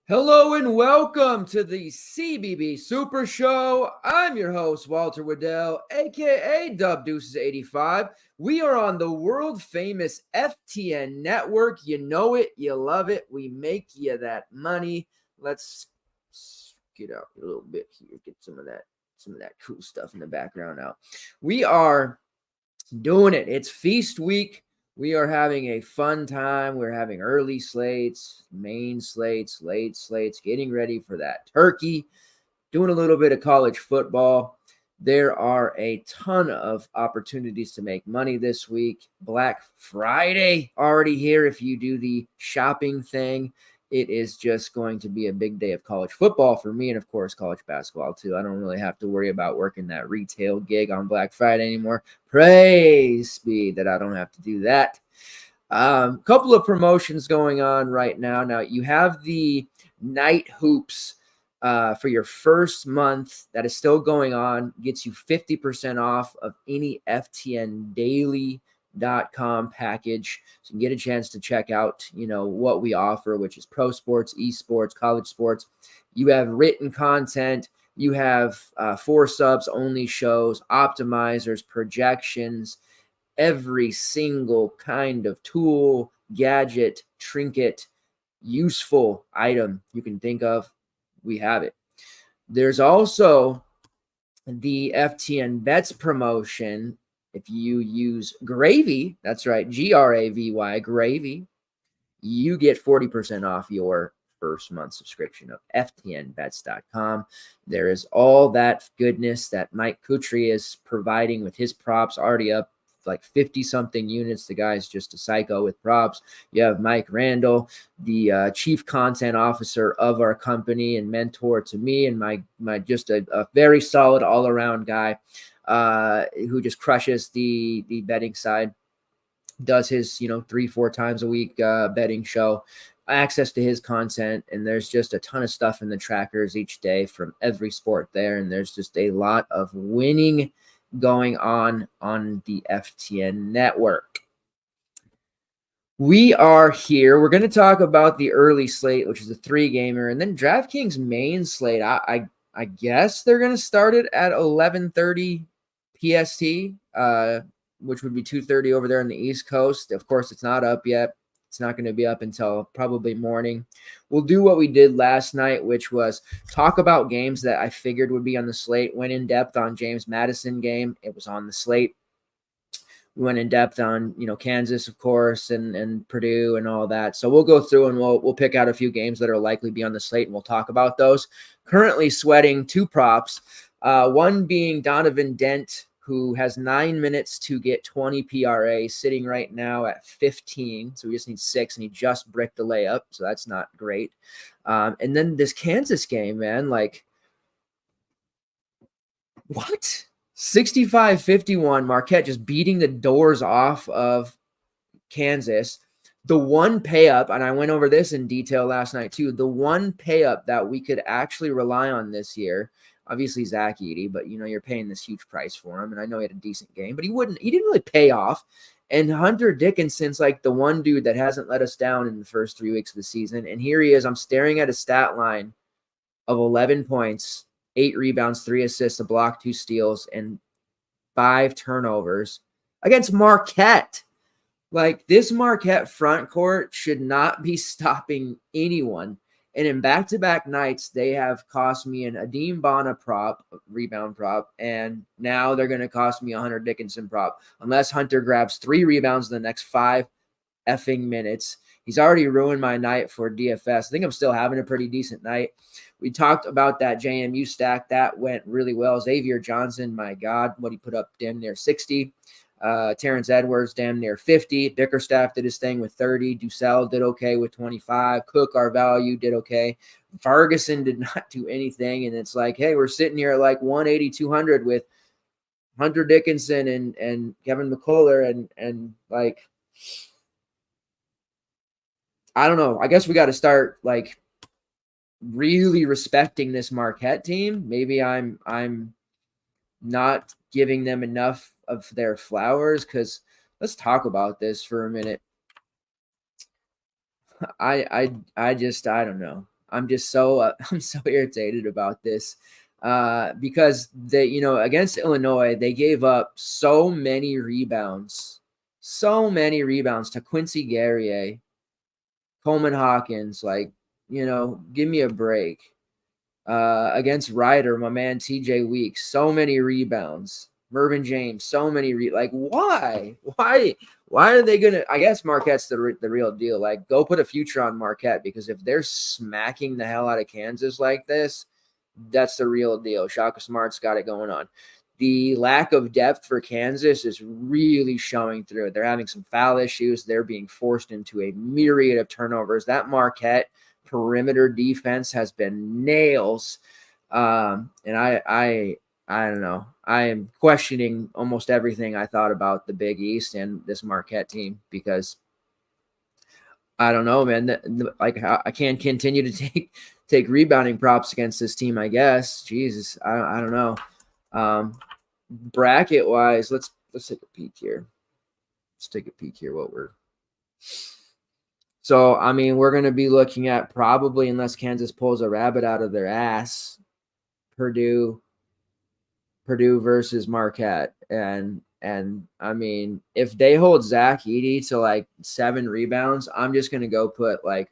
Hello and welcome to the CBB Supershow. I'm your host, Walter Waddell, aka Dub Deuces 85. We are on the world famous FTN Network. You know it, you love it. We make you that money. Let's get out a little bit here, get some of that cool stuff in the background out. We are doing it. It's feast week. We are having a fun time. We're having early slates, main slates, late slates, getting ready for that turkey, doing a little bit of college football. There are a ton of opportunities to make money this week. Black Friday already here if you do the shopping thing. It is just going to be a big day of college football for me and, of course, college basketball, too. I don't really have to worry about working that retail gig on Black Friday anymore. Praise be that I don't have to do that. Couple of promotions going on right now. Now, you have the Night Hoops for your first month. That is still going on. Gets you 50% off of any FTN Daily.com package, so you can get a chance to check out what we offer, which is pro sports, esports, college sports. You have written content, you have 4 subs only shows, optimizers, projections, every single kind of tool, gadget, trinket, useful item you can think of, we have it. There's also the FTN Bets promotion. If you use Gravy, that's right, Gravy, Gravy, you get 40% off your first month subscription of FTNBets.com. There is all that goodness that Mike Kutry is providing with his props, already up like 50-something units. The guy's just a psycho with props. You have Mike Randall, the chief content officer of our company and mentor to me, and my just a very solid all-around guy. Who just crushes the betting side, does his 3-4 times a week betting show, access to his content, and there's just a ton of stuff in the trackers each day from every sport there, and there's just a lot of winning going on the FTN network. We are here. We're going to talk about the early slate, which is a 3-gamer, and then DraftKings main slate. I guess they're going to start it at 11:30 PST, which would be 2:30 over there on the East Coast. Of course, it's not up yet. It's not going to be up until probably morning. We'll do what we did last night, which was talk about games that I figured would be on the slate. Went in depth on James Madison game. It was on the slate. We went in depth on, Kansas, of course, and Purdue and all that. So we'll go through and we'll pick out a few games that are likely to be on the slate, and we'll talk about those. Currently sweating 2 props. One being Donovan Dent, who has 9 minutes to get 20 PRA, sitting right now at 15. So we just need 6, and he just bricked the layup, so that's not great. And then this Kansas game, man, like, what? 65-51, Marquette just beating the doors off of Kansas. The one pay up, and I went over this in detail last night too, the one pay up that we could actually rely on this year, obviously Zach Edey, but you're paying this huge price for him, and I know he had a decent game, but he didn't really pay off. And Hunter Dickinson's like the one dude that hasn't let us down in the first 3 weeks of the season, and here he is. I'm staring at a stat line of 11 points, 8 rebounds, 3 assists, a block, 2 steals, and 5 turnovers against Marquette. Like, this Marquette front court should not be stopping anyone. And in back-to-back nights, they have cost me an Adeem Bana prop, rebound prop, and now they're going to cost me a Hunter Dickinson prop. Unless Hunter grabs 3 rebounds in the next 5 effing minutes, He's already ruined my night for DFS. I think I'm still having a pretty decent night. We talked about that JMU stack. That went really well. Xavier Johnson, my God, what he put up damn near 60. Terrence Edwards, damn near 50. Bickerstaff did his thing with 30. Dussel did okay with 25. Cook, our value, did okay. Ferguson did not do anything. And it's like, hey, we're sitting here at like 180, 200 with Hunter Dickinson and Kevin McCullough and like, I don't know. I guess we got to start like really respecting this Marquette team. Maybe I'm not giving them enough of their flowers, because let's talk about this for a minute. I don't know. I'm so irritated about this because they, against Illinois, they gave up so many rebounds to Quincy Guerrier, Coleman Hawkins. Like, give me a break. Against Ryder, my man TJ Weeks, so many rebounds. Mervyn James, so many why are they gonna? I guess Marquette's the real deal. Like, go put a future on Marquette, because if they're smacking the hell out of Kansas like this, that's the real deal. Shaka Smart's got it going on. The lack of depth for Kansas is really showing through. They're having some foul issues. They're being forced into a myriad of turnovers. That Marquette perimeter defense has been nails. And I don't know. I am questioning almost everything I thought about the Big East and this Marquette team, because I don't know, man. Like, I can't continue to take rebounding props against this team, I guess. Jesus, I don't know. Bracket wise, let's take a peek here. So, I mean, we're going to be looking at, probably, unless Kansas pulls a rabbit out of their ass, Purdue versus Marquette. And I mean, if they hold Zach Edey to like 7 rebounds, I'm just going to go put like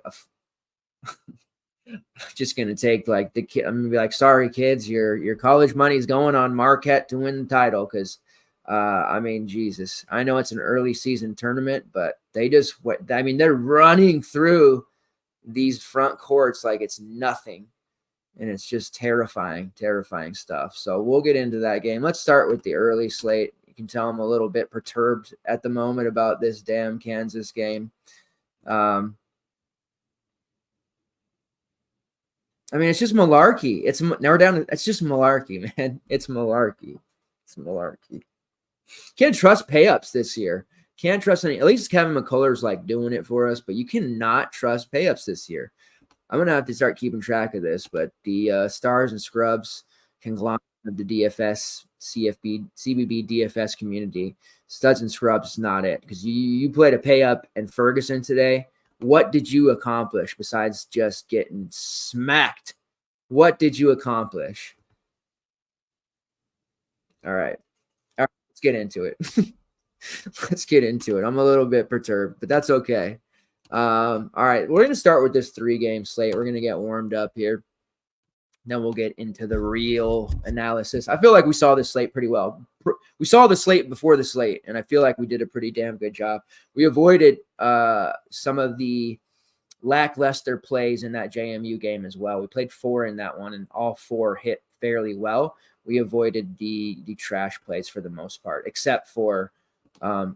just going to take like the kid. I'm going to be like, sorry, kids, your college money is going on Marquette to win the title. Because, I mean, Jesus, I know it's an early season tournament, but they're running through these front courts like it's nothing. And it's just terrifying stuff. So we'll get into that game. Let's start with the early slate. You can tell I'm a little bit perturbed at the moment about this damn Kansas game. I mean, it's just malarkey. It's just malarkey, man. It's malarkey. Can't trust pay-ups this year. Can't trust any. At least Kevin McCullough's like doing it for us, but you cannot trust pay-ups this year. I'm going to have to start keeping track of this, but the Stars and Scrubs conglomerate of the DFS, CBB DFS community, Studs and Scrubs is not it, because you played a pay-up and Ferguson today. What did you accomplish besides just getting smacked? What did you accomplish? All right, let's get into it. I'm a little bit perturbed, but that's okay. All right, we're going to start with this 3-game slate. We're going to get warmed up here. Then we'll get into the real analysis. I feel like we saw this slate pretty well. We saw the slate before the slate, and I feel like we did a pretty damn good job. We avoided some of the lackluster plays in that JMU game as well. We played 4 in that one, and all 4 hit fairly well. We avoided the trash plays for the most part, except for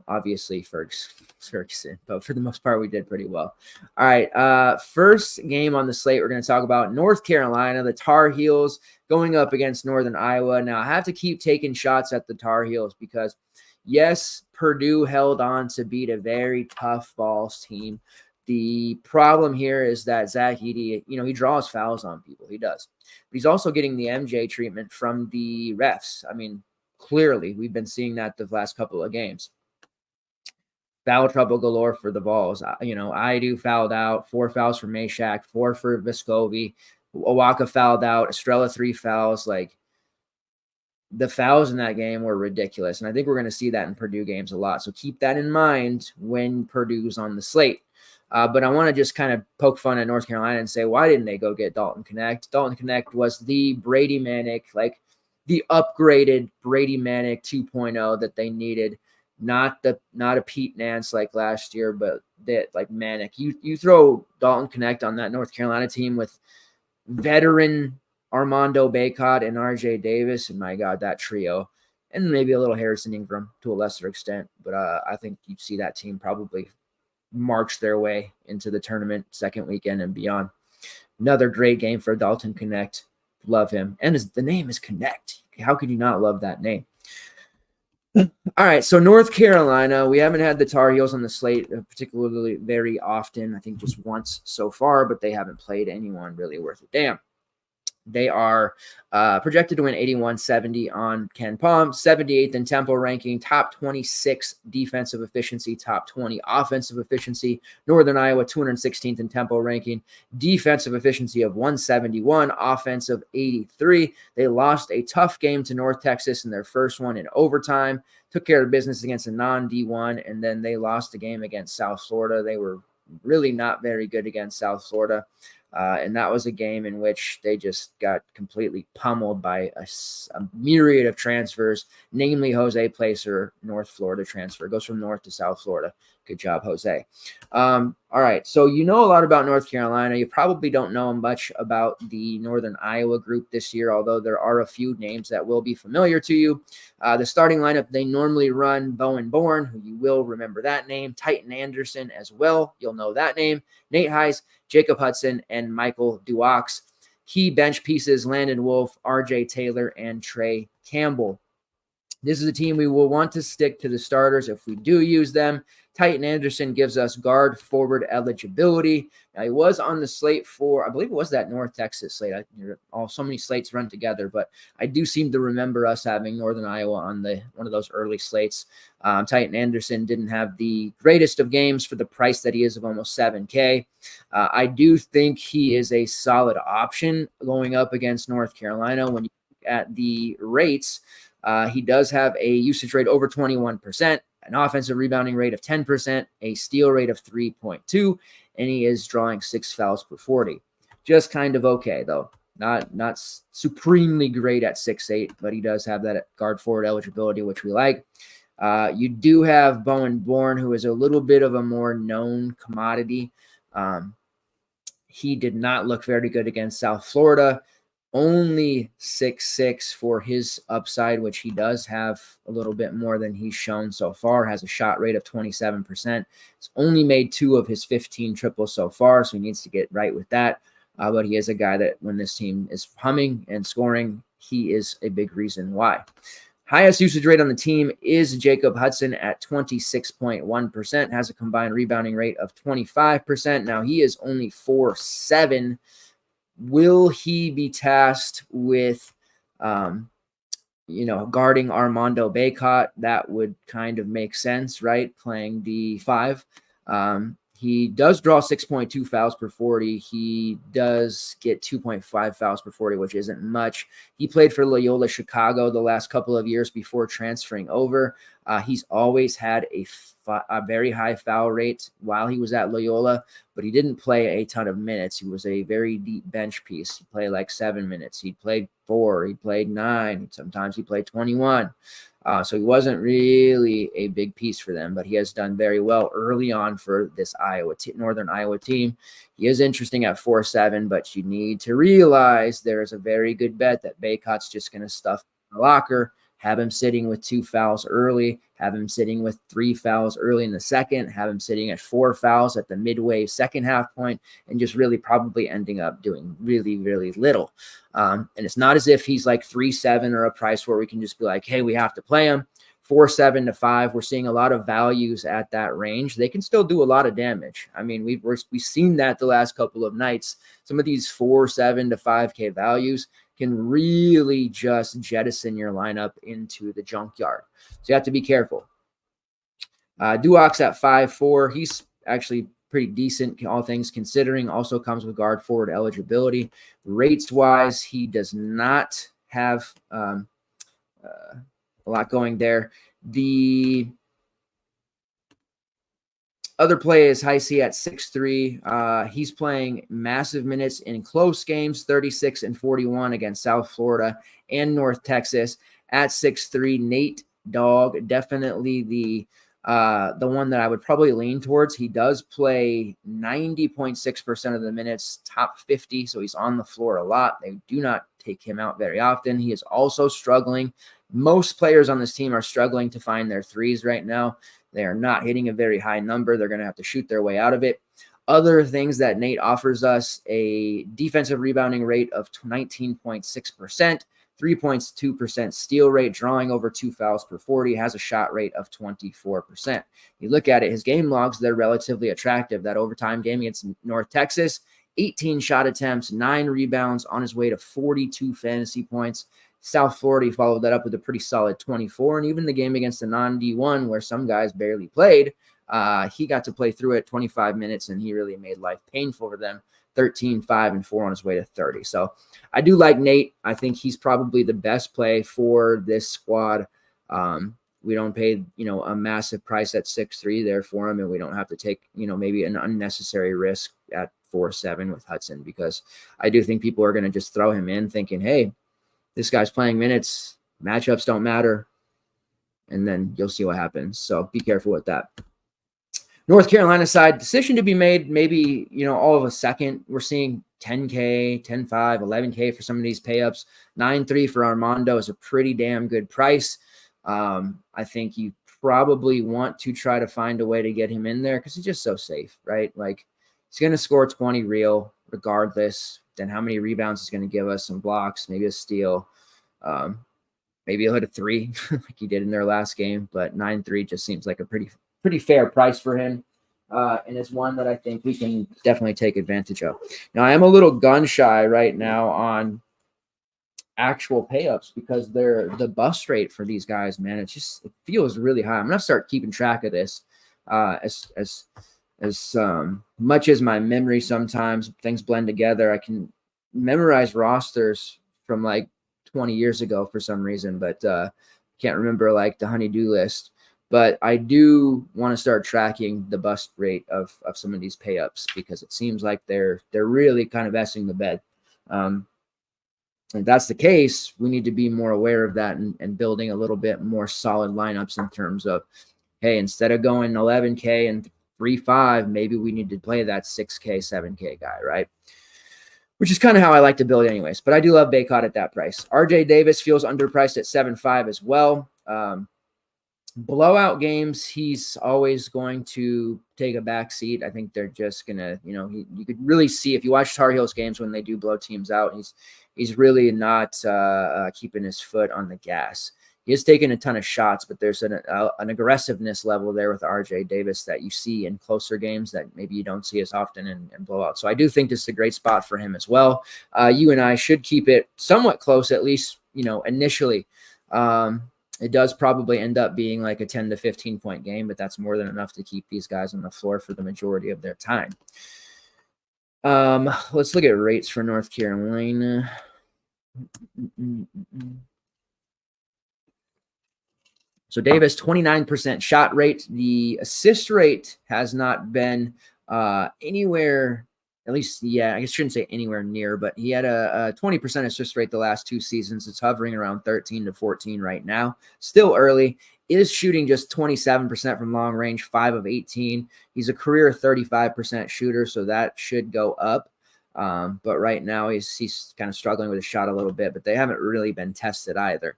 obviously Ferguson, but for the most part we did pretty well. All right, first game on the slate, we're going to talk about North Carolina, the Tar Heels going up against Northern Iowa. Now, I have to keep taking shots at the Tar Heels because, yes, Purdue held on to beat a very tough Vols team. The problem here is that Zach Edey, he draws fouls on people. He does. But he's also getting the MJ treatment from the refs. I mean, clearly, we've been seeing that the last couple of games. Foul trouble galore for the Vols. Idu fouled out, 4 fouls for Meshack, 4 for Vescovi. Owaka fouled out, Estrella 3 fouls. Like, the fouls in that game were ridiculous. And I think we're going to see that in Purdue games a lot. So keep that in mind when Purdue's on the slate. But I want to just kind of poke fun at North Carolina and say, why didn't they go get Dalton Knecht? Dalton Knecht was the Brady Manic, like the upgraded Brady Manic 2.0 that they needed. Not a Pete Nance like last year, but that like manic. You throw Dalton Connect on that North Carolina team with veteran Armando Bacot and RJ Davis, and my God, that trio, and maybe a little Harrison Ingram to a lesser extent. But I think you see that team probably march their way into the tournament second weekend and beyond. Another great game for Dalton Connect. Love him. And the name is Connect. How could you not love that name? All right, so North Carolina, we haven't had the Tar Heels on the slate particularly very often. I think just once so far, but they haven't played anyone really worth a damn. They are projected to win 81-70 on Ken Palm, 78th in Tempo ranking, top 26 defensive efficiency, top 20 offensive efficiency. Northern Iowa, 216th in Tempo ranking, defensive efficiency of 171, offensive 83. They lost a tough game to North Texas in their first one in overtime, took care of business against a non-D1, and then they lost a game against South Florida. They were really not very good against South Florida. And that was a game in which they just got completely pummeled by a myriad of transfers, namely Jose Placer, North Florida transfer. Goes from North to South Florida. Good job, Jose. All right, so you know a lot about North Carolina. You probably don't know much about the Northern Iowa group this year, although there are a few names that will be familiar to you. The starting lineup, they normally run Bowen Bourne, who you will remember that name, Titan Anderson as well. You'll know that name. Nate Heise, Jacob Hudson, and Michael Duox. Key bench pieces, Landon Wolf, RJ Taylor, and Trey Campbell. This is a team we will want to stick to the starters if we do use them. Titan Anderson gives us guard forward eligibility. Now, he was on the slate for, I believe it was that North Texas slate. So many slates run together, but I do seem to remember us having Northern Iowa on one of those early slates. Titan Anderson didn't have the greatest of games for the price that he is of almost $7K. I do think he is a solid option going up against North Carolina. When you look at the rates, he does have a usage rate over 21%, an offensive rebounding rate of 10%, a steal rate of 3.2, and he is drawing 6 fouls per 40. Just kind of okay, though. Not supremely great at 6'8", but he does have that guard forward eligibility, which we like. You do have Bowen Bourne, who is a little bit of a more known commodity. He did not look very good against South Florida. Only 6'6" for his upside, which he does have a little bit more than he's shown so far, has a shot rate of 27%. He's only made 2 of his 15 triples so far, so he needs to get right with that. But he is a guy that when this team is humming and scoring, he is a big reason why. Highest usage rate on the team is Jacob Hudson at 26.1%, has a combined rebounding rate of 25%. Now, he is only 4'7". Will he be tasked with, guarding Armando Bacot? That would kind of make sense, right? Playing the 5. He does draw 6.2 fouls per 40. He does get 2.5 fouls per 40, which isn't much. He played for Loyola Chicago the last couple of years before transferring over. He's always had a very high foul rate while he was at Loyola, but he didn't play a ton of minutes. He was a very deep bench piece. He played like 7 minutes. He played 4. He played 9. Sometimes he played 21. So he wasn't really a big piece for them, but he has done very well early on for this Northern Iowa team. He is interesting at 4'7", but you need to realize there is a very good bet that Bacot's just going to stuff the locker, have him sitting with 2 fouls early, have him sitting with 3 fouls early in the second, have him sitting at 4 fouls at the midway second half point, and just really probably ending up doing really, really little. And it's not as if he's like 3-7 or a price where we can just be like, hey, we have to play him. 4-7 to 5. We're seeing a lot of values at that range. They can still do a lot of damage. I mean, we've seen that the last couple of nights. Some of these 4-7 to 5K values can really just jettison your lineup into the junkyard. So you have to be careful. Duox at 5'4". He's actually pretty decent, all things considering. Also comes with guard forward eligibility. Rates-wise, he does not have a lot going there. The other play is Heise at 6'3". He's playing massive minutes in close games, 36 and 41 against South Florida and North Texas. At 6'3", Nate Dogg, definitely the The one that I would probably lean towards, he does play 90.6% of the minutes, top 50, so he's on the floor a lot. They do not take him out very often. He is also struggling. Most players on this team are struggling to find their threes right now. They are not hitting a very high number. They're going to have to shoot their way out of it. Other things that Nate offers us, a defensive rebounding rate of 19.6%, 3.2% steal rate, drawing over 2 fouls per 40, has a shot rate of 24%. You look at it, his game logs, they're relatively attractive. That overtime game against North Texas, 18 shot attempts, 9 rebounds, on his way to 42 fantasy points. South Florida, he followed that up with a pretty solid 24. And even the game against the non-D1, where some guys barely played, he got to play through it 25 minutes, and he really made life painful for them. 13, 5, and 4 on his way to 30. So I do like Nate. I think he's probably the best play for this squad. We don't pay, a massive price at 6'3" there for him, and we don't have to take, maybe an unnecessary risk at 4'7" with Hudson, because I do think people are going to just throw him in thinking, hey, this guy's playing minutes, matchups don't matter, and then you'll see what happens. So be careful with that. North Carolina side, decision to be made, maybe, all of a second. We're seeing 10K, 10.5, 11K for some of these pay-ups. 9.3 for Armando is a pretty damn good price. I think you probably want to try to find a way to get him in there because he's just so safe, right? Like, he's going to score 20 real regardless. Then how many rebounds is going to give us, some blocks, maybe a steal. Maybe he'll hit a 3 like he did in their last game, but 9.3 just seems like a pretty fair price for him. And it's one that I think we can definitely take advantage of. Now, I am a little gun shy right now on actual pay-ups because the bust rate for these guys, man, it feels really high. I'm going to start keeping track of this as much as my memory sometimes things blend together. I can memorize rosters from like 20 years ago for some reason, but can't remember like the honey-do list. But I do want to start tracking the bust rate of some of these pay-ups because it seems like they're really kind of essing the bed. If that's the case, we need to be more aware of that and building a little bit more solid lineups in terms of, hey, instead of going 11K and 3.5, maybe we need to play that 6K, 7K guy, right? Which is kind of how I like to build anyways. But I do love Baycott at that price. RJ Davis feels underpriced at 7.5 as well. Blowout games, he's always going to take a back seat. I think they're just going to, you could really see if you watch Tar Heels games when they do blow teams out, he's really not keeping his foot on the gas. He is taking a ton of shots, but there's an aggressiveness level there with RJ Davis that you see in closer games that maybe you don't see as often in blowouts. So I do think this is a great spot for him as well. You and I should keep it somewhat close, at least, initially. It does probably end up being like a 10 to 15 point game, but that's more than enough to keep these guys on the floor for the majority of their time. Let's look at rates for North Carolina. So Davis, 29% shot rate. The assist rate has not been anywhere, at least, I shouldn't say anywhere near, but he had a 20% assist rate the last 2 seasons. It's hovering around 13 to 14 right now. Still early. Is shooting just 27% from long range, 5 of 18. He's a career 35% shooter, so that should go up. But right now he's kind of struggling with his shot a little bit, but they haven't really been tested either.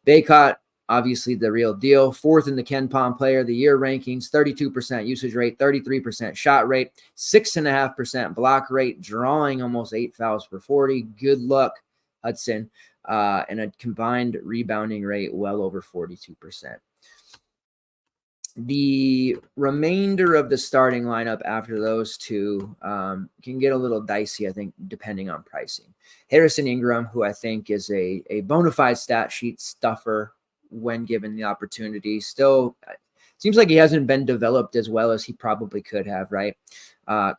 Baycott, obviously the real deal. 4th in the Ken Pom Player of the Year rankings, 32% usage rate, 33% shot rate, 6.5% block rate, drawing almost 8 fouls per 40. Good luck, Hudson. And a combined rebounding rate well over 42%. The remainder of the starting lineup after those two can get a little dicey, I think, depending on pricing. Harrison Ingram, who I think is a bona fide stat sheet stuffer when given the opportunity. Still seems like he hasn't been developed as well as he probably could have, right?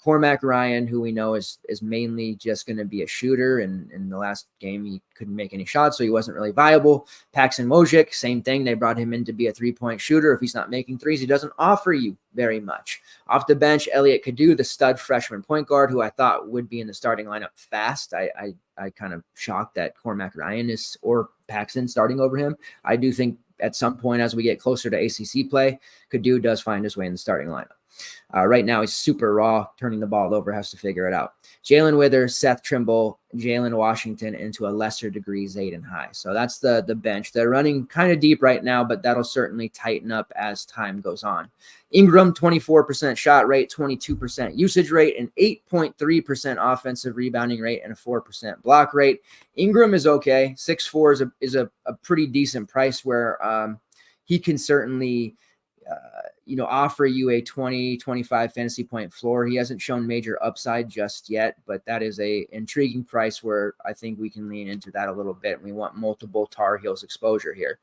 Cormac Ryan, who we know is mainly just going to be a shooter, and in the last game he couldn't make any shots, so he wasn't really viable. Paxson Mojic, same thing. They brought him in to be a 3-point shooter. If he's not making threes, he doesn't offer you very much. Off the bench, Elliot Kadu, the stud freshman point guard, who I thought would be in the starting lineup fast. I kind of shocked that Cormac Ryan or Paxson starting over him. I do think at some point as we get closer to ACC play, Kadu does find his way in the starting lineup. Right now, he's super raw, turning the ball over, has to figure it out. Jalen Withers, Seth Trimble, Jalen Washington, and to a lesser degree, Zayden High. So that's the bench. They're running kind of deep right now, but that'll certainly tighten up as time goes on. Ingram, 24% shot rate, 22% usage rate, an 8.3% offensive rebounding rate, and a 4% block rate. Ingram is okay. 6'4" is a pretty decent price where he can certainly offer you a 20-25 fantasy point floor. He hasn't shown major upside just yet, but that is a intriguing price where I think we can lean into that a little bit. We want multiple Tar Heels exposure here.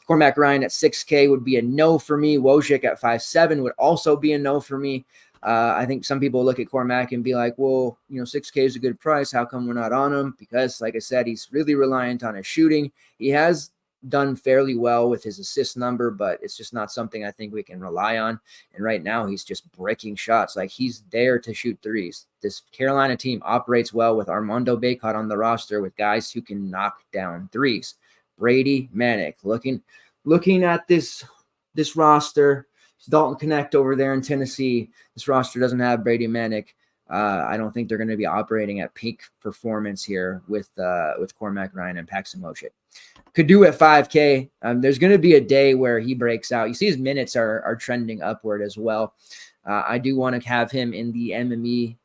Cormac Ryan at 6K would be a no for me. Wojcik at 5.7 would also be a no for me. I think some people look at Cormac and be like, well, 6K is a good price. How come we're not on him? Because, like I said, he's really reliant on his shooting. He has done fairly well with his assist number, but it's just not something I think we can rely on. And right now he's just breaking shots. Like, he's there to shoot threes. This Carolina team operates well with Armando Bacot on the roster with guys who can knock down threes. Brady Manick, looking at this roster. Dalton Knecht over there in Tennessee. This roster doesn't have Brady Manick. I don't think they're going to be operating at peak performance here with Cormac Ryan and Paxton Wojcik. Kadu at 5K. There's going to be a day where he breaks out. You see his minutes are trending upward as well. I do want to have him in the MME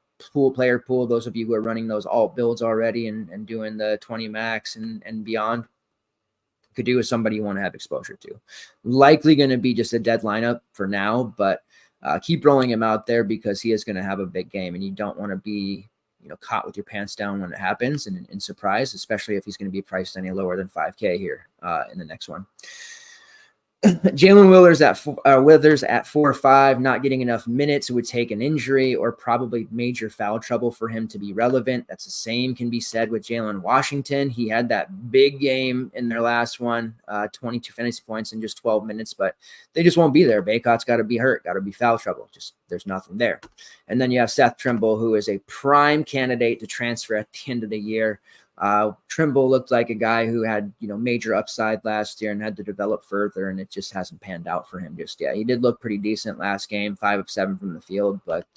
player pool. Those of you who are running those alt builds already and doing the 20 max and beyond, Kadu is somebody you want to have exposure to. Likely going to be just a dead lineup for now, but keep rolling him out there because he is going to have a big game, and you don't want to be caught with your pants down when it happens and surprised, especially if he's going to be priced any lower than 5K here in the next one. Jalen Withers at 4.5, not getting enough minutes. It would take an injury or probably major foul trouble for him to be relevant. That's the same can be said with Jalen Washington. He had that big game in their last one, 22 fantasy points in just 12 minutes, but they just won't be there. Bacot's got to be hurt, got to be foul trouble. Just there's nothing there. And then you have Seth Trimble, who is a prime candidate to transfer at the end of the year. Trimble looked like a guy who had, major upside last year and had to develop further, and it just hasn't panned out for him just yet. He did look pretty decent last game, 5 of 7 from the field, but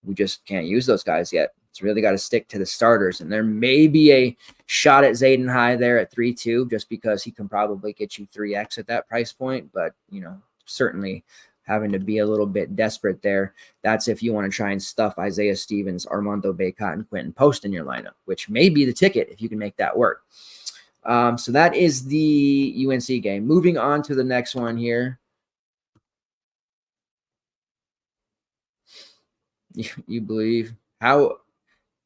we just can't use those guys yet. It's really got to stick to the starters, and there may be a shot at Zayden High there at 3.2 just because he can probably get you 3x at that price point, but, certainly having to be a little bit desperate there. That's if you want to try and stuff Isaiah Stevens, Armando Bacot, and Quentin Post in your lineup, which may be the ticket if you can make that work. So that is the UNC game. Moving on to the next one here. You believe how?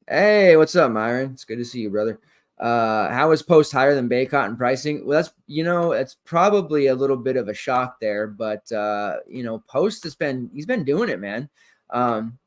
Hey, what's up, Myron? It's good to see you, brother. How is Post higher than Bacot in pricing? Well, that's, it's probably a little bit of a shock there, but, Post he's been doing it, man.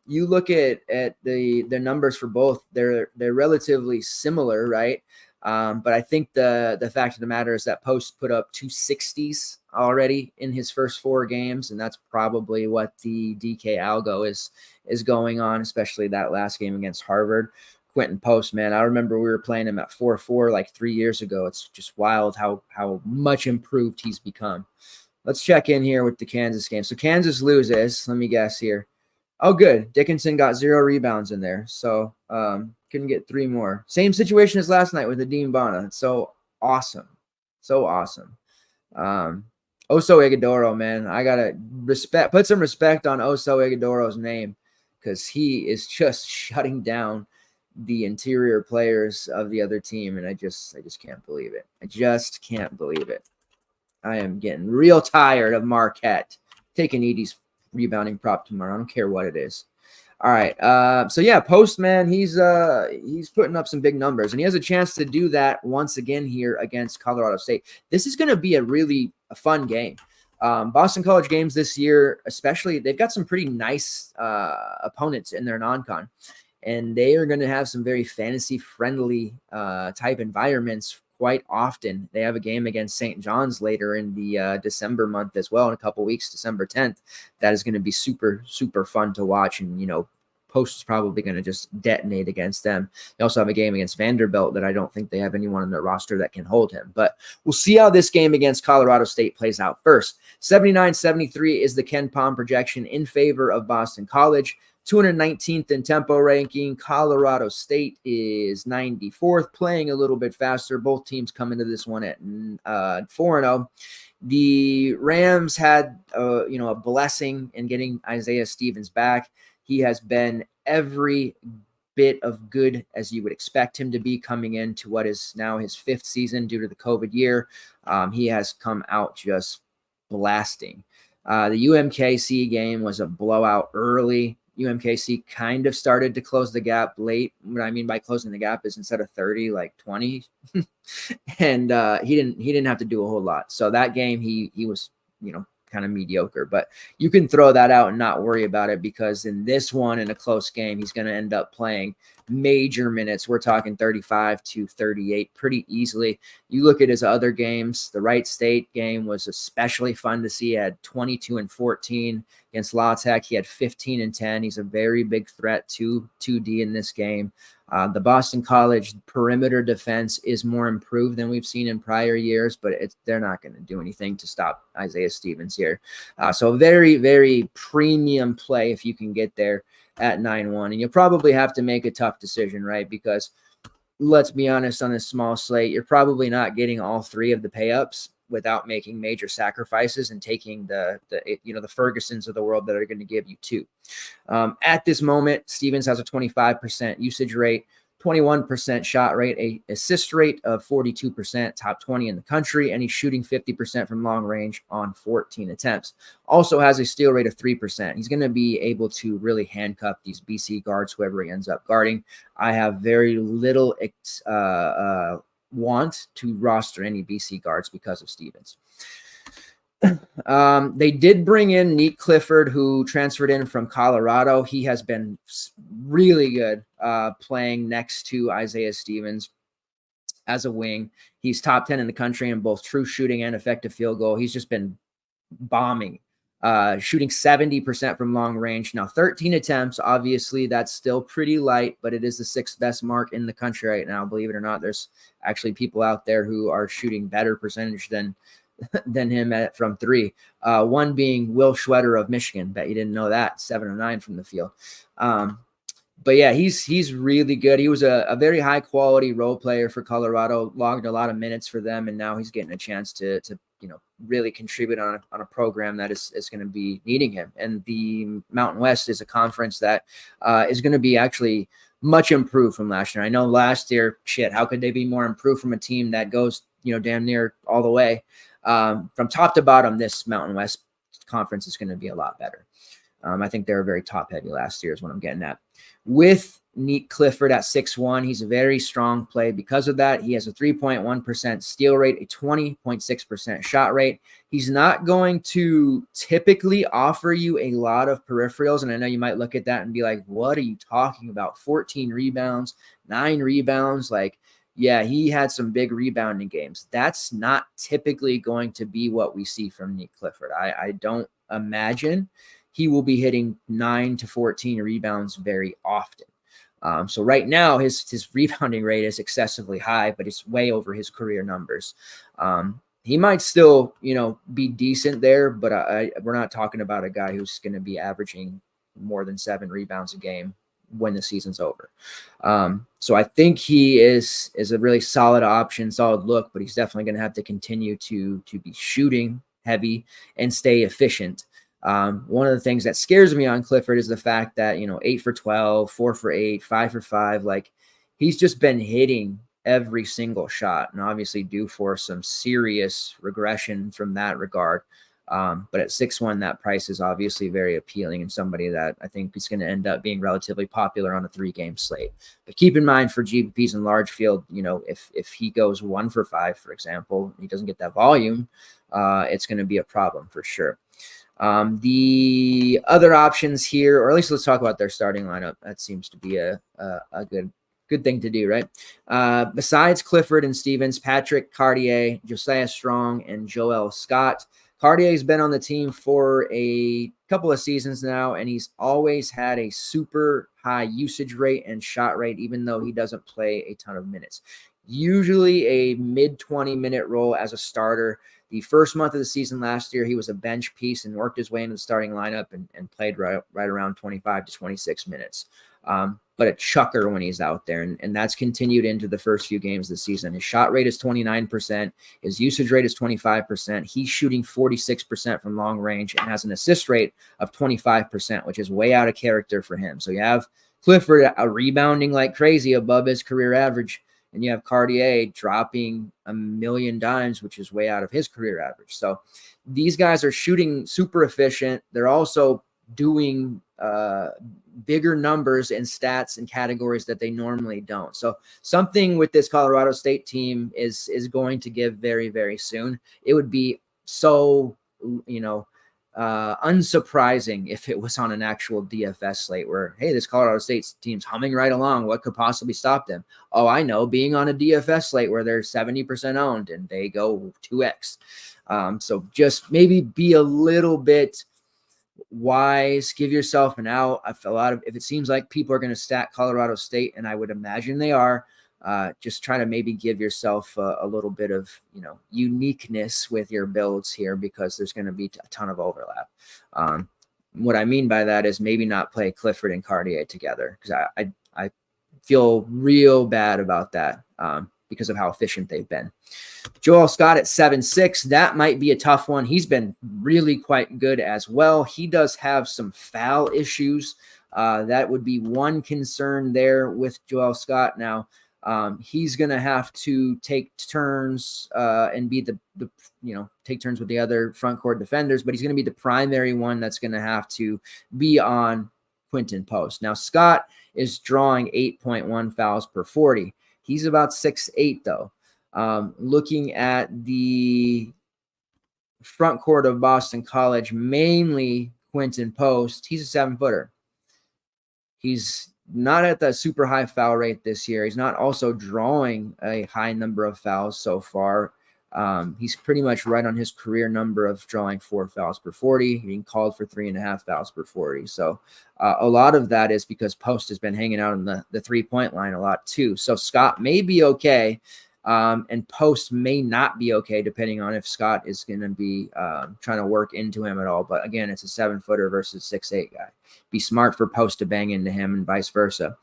You look at the numbers for both, they're relatively similar, right? But I think the fact of the matter is that Post put up 260s already in his first 4 games, and that's probably what the DK algo is going on, especially that last game against Harvard. Quentin Post, man, I remember we were playing him at 4.4 like 3 years ago. It's just wild how much improved he's become. Let's check in here with the Kansas game. So Kansas loses. Let me guess here. Oh, good. Dickinson got 0 rebounds in there. So couldn't get 3 more. Same situation as last night with Nadim Bana. It's so awesome. So awesome. Oso Ighodaro, man. I got to put some respect on Oso Ighodoro's name because he is just shutting down the interior players of the other team, and I just can't believe it. I just can't believe it. I am getting real tired of Marquette taking Edie's rebounding prop tomorrow. I don't care what it is. All right. So yeah, Post, man, he's putting up some big numbers, and he has a chance to do that once again here against Colorado State. This is going to be a fun game. Boston College games this year, especially, they've got some pretty nice opponents in their non-con. And they are going to have some very fantasy-friendly type environments quite often. They have a game against St. John's later in the December month as well, in a couple weeks, December 10th. That is going to be super, super fun to watch and, Post is probably going to just detonate against them. They also have a game against Vanderbilt that I don't think they have anyone on their roster that can hold him. But we'll see how this game against Colorado State plays out first. 79-73 is the Ken Pom projection in favor of Boston College. 219th in tempo ranking. Colorado State is 94th, playing a little bit faster. Both teams come into this one at 4-0. The Rams had a blessing in getting Isaiah Stevens back. He has been every bit of good as you would expect him to be coming into what is now his 5th season due to the COVID year. He has come out just blasting. The UMKC game was a blowout early. UMKC kind of started to close the gap late. What I mean by closing the gap is instead of 30, like 20. And he didn't have to do a whole lot. So that game he was, kind of mediocre, but you can throw that out and not worry about it, because in this one, in a close game, he's going to end up playing major minutes. We're talking 35 to 38 pretty easily. You look at his other games. The Wright State game was especially fun to see. He had 22 and 14 against La Tech. He had 15 and 10. He's a very big threat to 2D in this game. The Boston College perimeter defense is more improved than we've seen in prior years, but they're not going to do anything to stop Isaiah Stevens here. So very, very premium play if you can get there at 9-1. And you'll probably have to make a tough decision, right? Because let's be honest, on this small slate, you're probably not getting all 3 of the pay-ups without making major sacrifices and taking the Fergusons of the world that are going to give you 2. At this moment, Stevens has a 25% usage rate, 21% shot rate, a assist rate of 42%, top 20 in the country, and he's shooting 50% from long range on 14 attempts. Also has a steal rate of 3%. He's going to be able to really handcuff these BC guards, whoever he ends up guarding. I have very little want to roster any BC guards because of Stevens. They did bring in Nick Clifford, who transferred in from Colorado. He has been really good playing next to Isaiah Stevens as a wing. He's top 10 in the country in both true shooting and effective field goal. He's just been bombing, shooting 70% from long range. Now, 13 attempts, obviously that's still pretty light, but it is the 6th best mark in the country right now. Believe it or not, there's actually people out there who are shooting better percentage than him from 3. One being Will Schwetter of Michigan. Bet you didn't know that. 7 or 9 from the field. But yeah, he's really good. He was a very high quality role player for Colorado, logged a lot of minutes for them, and now he's getting a chance to really contribute on a program that is going to be needing him. And the Mountain West is a conference that is going to be actually much improved from last year. I know last year, how could they be more improved from a team that goes damn near all the way? From top to bottom, this Mountain West conference is going to be a lot better. I think they were very top heavy last year is what I'm getting at. With Nick Clifford at 6'1", he's a very strong play. Because of that, he has a 3.1% steal rate, a 20.6% shot rate. He's not going to typically offer you a lot of peripherals. And I know you might look at that and be like, what are you talking about? 14 rebounds, 9 rebounds. Yeah, he had some big rebounding games. That's not typically going to be what we see from Nick Clifford. I don't imagine he will be hitting 9 to 14 rebounds very often. So right now, his rebounding rate is excessively high, but it's way over his career numbers. He might still, be decent there, but we're not talking about a guy who's going to be averaging more than 7 rebounds a game when the season's over. So I think he is a really solid option, solid look, but he's definitely going to have to continue to be shooting heavy and stay efficient. One of the things that scares me on Clifford is the fact that, 8 for 12, 4 for 8, 5 for 5, he's just been hitting every single shot, and obviously due for some serious regression from that regard. But at 6'1", that price is obviously very appealing and somebody that I think is going to end up being relatively popular on a 3-game slate. But keep in mind for GPPs in large field, if he goes 1 for 5, for example, he doesn't get that volume, it's going to be a problem for sure. The other options here, or at least let's talk about their starting lineup. That seems to be a good thing to do, right? Besides Clifford and Stevens, Patrick Cartier, Josiah Strong, and Joel Scott. Cartier's been on the team for a couple of seasons now, and he's always had a super high usage rate and shot rate, even though he doesn't play a ton of minutes. Usually a mid 20-minute role as a starter. The first month of the season last year, he was a bench piece and worked his way into the starting lineup and played right around 25 to 26 minutes. But a chucker when he's out there, and that's continued into the first few games of the season. His shot rate is 29%. His usage rate is 25%. He's shooting 46% from long range and has an assist rate of 25%, which is way out of character for him. So you have Clifford rebounding like crazy above his career average, and you have Cartier dropping a million dimes, which is way out of his career average. So these guys are shooting super efficient. They're also doing bigger numbers and stats and categories that they normally don't. So something with this Colorado State team is going to give very, very soon. It would be so, unsurprising if it was on an actual DFS slate where, hey, this Colorado State team's humming right along. What could possibly stop them? Oh, I know, being on a DFS slate where they're 70% owned and they go 2x. So just maybe be a little bit wise, give yourself an out. If it seems like people are going to stack Colorado State, and I would imagine they are, just try to maybe give yourself a little bit of, uniqueness with your builds here, because there's going to be a ton of overlap. What I mean by that is maybe not play Clifford and Cartier together, because I feel real bad about that because of how efficient they've been. Joel Scott at 7.6. That might be a tough one. He's been really quite good as well. He does have some foul issues. That would be one concern there with Joel Scott. Now, he's going to have to take turns and be take turns with the other front court defenders, but he's going to be the primary one that's going to have to be on Quinton Post. Now, Scott is drawing 8.1 fouls per 40. He's about 6'8", though. Looking at the front court of Boston College, mainly Quinton Post, he's a 7-footer. He's not at the super high foul rate this year. He's not also drawing a high number of fouls so far. He's pretty much right on his career number of drawing 4 fouls per 40, being called for 3.5 fouls per 40. So a lot of that is because Post has been hanging out on the 3-point line a lot too. So Scott may be okay, and Post may not be okay, depending on if Scott is going to be trying to work into him at all. But again, it's a 7-footer versus 6'8" guy. Be smart for Post to bang into him and vice versa.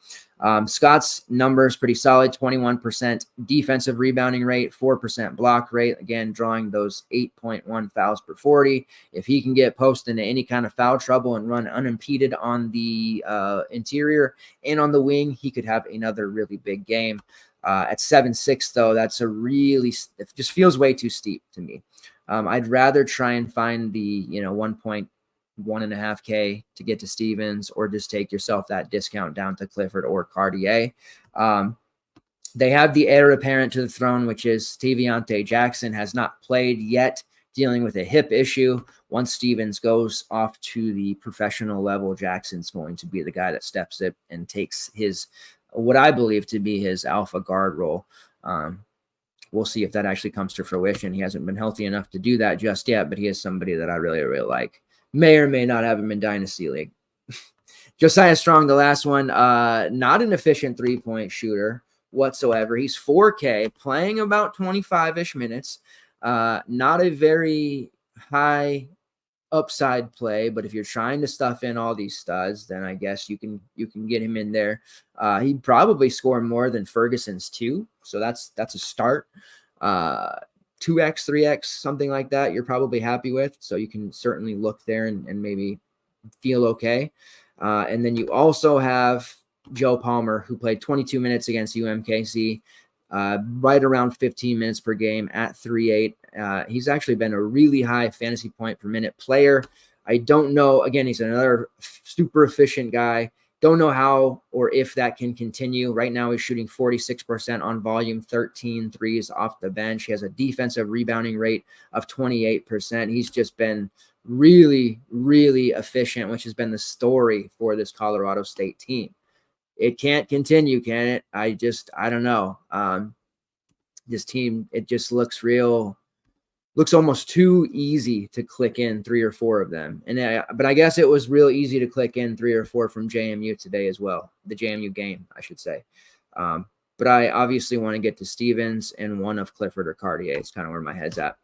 Scott's numbers pretty solid: 21% defensive rebounding rate, 4% block rate. Again, drawing those 8.1 fouls per 40. If he can get Post into any kind of foul trouble and run unimpeded on the interior and on the wing, he could have another really big game. At 7.6, though, it just feels way too steep to me. I'd rather try and find the 1.5K to get to Stevens, or just take yourself that discount down to Clifford or Cartier. They have the heir apparent to the throne, which is Steviante Jackson. Has not played yet, dealing with a hip issue. Once Stevens goes off to the professional level, Jackson's going to be the guy that steps it and takes what I believe to be his alpha guard role. We'll see if that actually comes to fruition. He hasn't been healthy enough to do that just yet, but he is somebody that I really, really like. May or may not have him in Dynasty League. Josiah Strong, the last one, not an efficient 3-point shooter whatsoever. He's 4K, playing about 25-ish minutes. Not a very high upside play, but if you're trying to stuff in all these studs, then I guess you can get him in there. He'd probably score more than Ferguson's 2, so that's a start. 2x, 3x, something like that, you're probably happy with. So you can certainly look there and maybe feel okay. And then you also have Joe Palmer, who played 22 minutes against UMKC, right around 15 minutes per game at 3.8. He's actually been a really high fantasy point per minute player. I don't know. Again, he's another super efficient guy. Don't know how or if that can continue. Right now, he's shooting 46% on volume, 13 threes off the bench. He has a defensive rebounding rate of 28%. He's just been really, really efficient, which has been the story for this Colorado State team. It can't continue, can it? I don't know. This team, it just looks real looks almost too easy to click in 3 or 4 of them. But I guess it was real easy to click in 3 or 4 from JMU today as well. The JMU game, I should say. But I obviously want to get to Stevens and one of Clifford or Cartier. It's kind of where my head's at.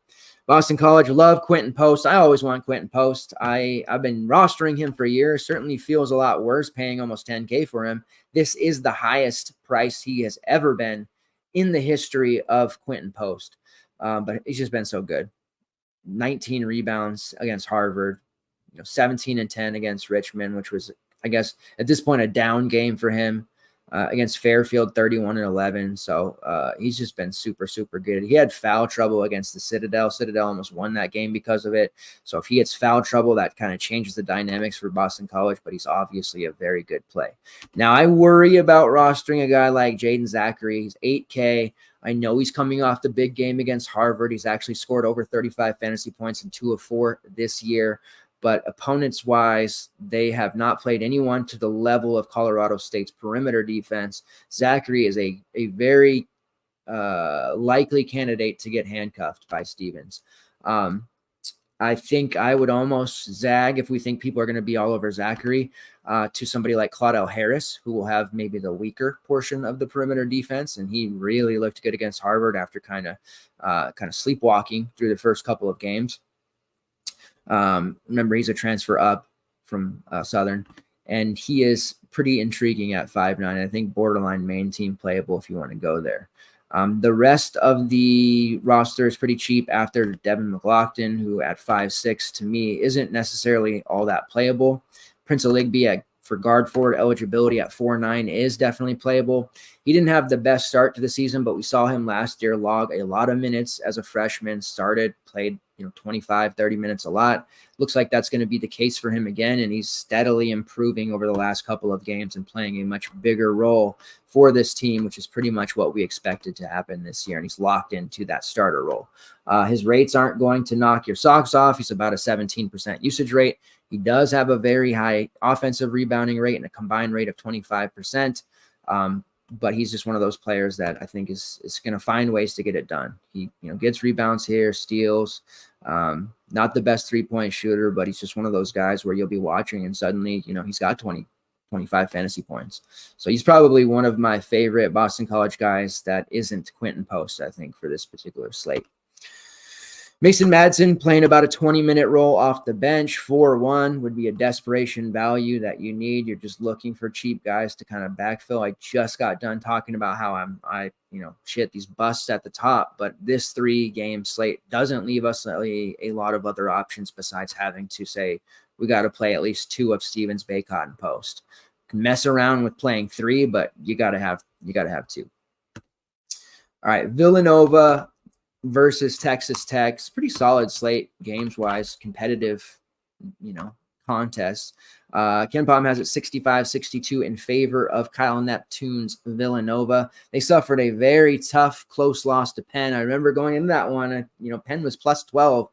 Boston College, love Quentin Post. I always want Quentin Post. I've been rostering him for years. Certainly feels a lot worse paying almost $10K for him. This is the highest price he has ever been in the history of Quentin Post. But he's just been so good. 19 rebounds against Harvard, 17 and 10 against Richmond, which was, I guess, at this point, a down game for him. Against Fairfield, 31 and 11. So he's just been super, super good. He had foul trouble against the Citadel. Citadel almost won that game because of it. So if he gets foul trouble, that kind of changes the dynamics for Boston College, but he's obviously a very good play. Now, I worry about rostering a guy like Jaden Zachary. He's 8K. I know he's coming off the big game against Harvard. He's actually scored over 35 fantasy points in 2 of 4 this year. But opponents-wise, they have not played anyone to the level of Colorado State's perimeter defense. Zachary is a very likely candidate to get handcuffed by Stevens. I think I would almost zag if we think people are going to be all over Zachary to somebody like Claudel Harris, who will have maybe the weaker portion of the perimeter defense. And he really looked good against Harvard after kind of sleepwalking through the first couple of games. Remember, he's a transfer up from Southern, and he is pretty intriguing at 5'9". I think borderline main team playable if you want to go there. The rest of the roster is pretty cheap after Devin McLaughlin, who at 5'6" to me isn't necessarily all that playable. Prince Aligby for guard forward eligibility at 4'9" is definitely playable. He didn't have the best start to the season, but we saw him last year log a lot of minutes as a freshman, played 25, 30 minutes a lot. Looks like that's going to be the case for him again, and he's steadily improving over the last couple of games and playing a much bigger role for this team, which is pretty much what we expected to happen this year, and he's locked into that starter role. His rates aren't going to knock your socks off. He's about a 17% usage rate. He does have a very high offensive rebounding rate and a combined rate of 25%. But he's just one of those players that I think is going to find ways to get it done. He gets rebounds here, steals, not the best 3-point shooter, but he's just one of those guys where you'll be watching and suddenly, he's got 20, 25 fantasy points. So he's probably one of my favorite Boston College guys that isn't Quentin Post, I think, for this particular slate. Mason Madsen playing about a 20-minute role off the bench. 4-1 would be a desperation value that you need. You're just looking for cheap guys to kind of backfill. I just got done talking about how these busts at the top, but this 3-game slate doesn't leave us a lot of other options besides having to say we got to play at least 2 of Stevens, Baycott, and Post. Can mess around with playing 3, but you got to have 2. All right, Villanova versus Texas Tech. It's pretty solid slate games-wise, competitive, contests. KenPom has it 65-62 in favor of Kyle Neptune's Villanova. They suffered a very tough, close loss to Penn. I remember going into that one, Penn was plus 12.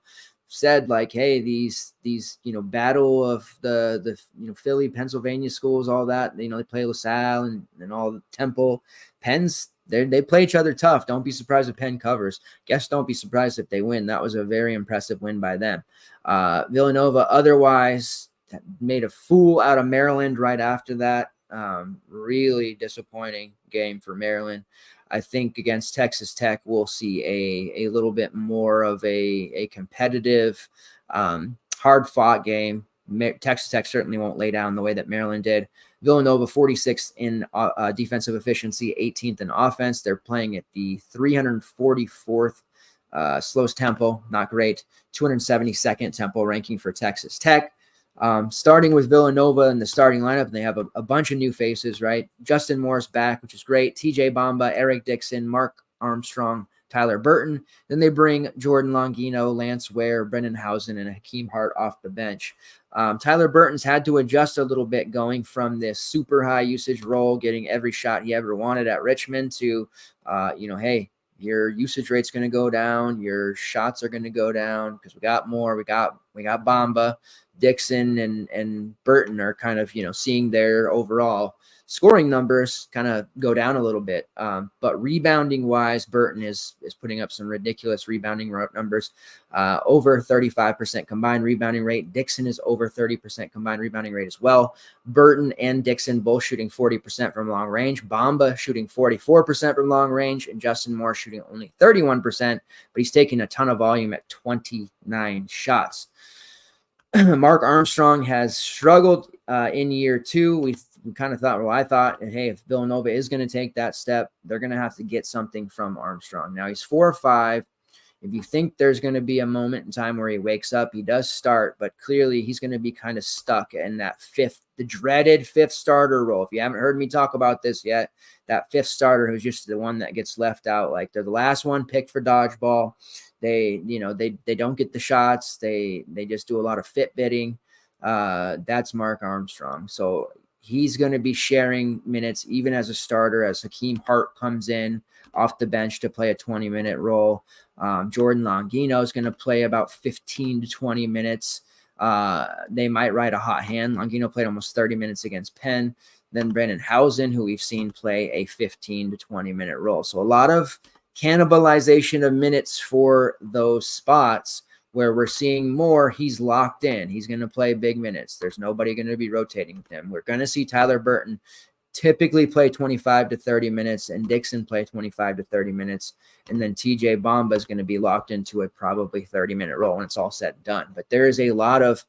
Said like, hey, these battle of the Philly, Pennsylvania schools, all that. They play LaSalle and all the Temple. Penn's they play each other tough. Don't be surprised if Penn covers. Guess don't be surprised if they win. That was a very impressive win by them. Villanova otherwise made a fool out of Maryland right after that. Really disappointing game for Maryland. I think against Texas Tech, we'll see a little bit more of a competitive, hard-fought game. Texas Tech certainly won't lay down the way that Maryland did. Villanova 46th in defensive efficiency, 18th in offense. They're playing at the 344th slowest tempo, not great. 272nd tempo ranking for Texas Tech. Starting with Villanova in the starting lineup, they have a bunch of new faces, right? Justin Morris back, which is great. TJ Bamba, Eric Dixon, Mark Armstrong, Tyler Burton. Then they bring Jordan Longino, Lance Ware, Brennan Housen, and Hakeem Hart off the bench. Tyler Burton's had to adjust a little bit going from this super high usage role, getting every shot he ever wanted at Richmond to, hey, your usage rate's going to go down. Your shots are going to go down because we got we got Bamba, Dixon, and Burton are kind of, seeing their overall scoring numbers kind of go down a little bit. But rebounding wise, Burton is putting up some ridiculous rebounding numbers, over 35% combined rebounding rate. Dixon is over 30% combined rebounding rate as well. Burton and Dixon both shooting 40% from long range. Bamba shooting 44% from long range, and Justin Moore shooting only 31%, but he's taking a ton of volume at 29 shots. Mark Armstrong has struggled in year 2. We kind of thought, well, I thought, hey, if Villanova is going to take that step, they're going to have to get something from Armstrong. Now he's 4-5. If you think there's going to be a moment in time where he wakes up, he does start, but clearly he's going to be kind of stuck in that the dreaded fifth starter role. If you haven't heard me talk about this yet, that fifth starter who's just the one that gets left out, like they're the last one picked for dodgeball. They don't get the shots. They just do a lot of fit bidding. That's Mark Armstrong. So he's going to be sharing minutes even as a starter as Hakeem Hart comes in off the bench to play a 20-minute role. Jordan Longino is going to play about 15 to 20 minutes. They might ride a hot hand. Longino played almost 30 minutes against Penn. Then Brandon Housen, who we've seen play a 15 to 20-minute role. So a lot of cannibalization of minutes for those spots where we're seeing more. He's locked in. He's going to play big minutes. There's nobody going to be rotating with him. We're going to see Tyler Burton typically play 25 to 30 minutes and Dixon play 25 to 30 minutes. And then TJ Bamba is going to be locked into a probably 30-minute role when it's all said and done. But there is a lot of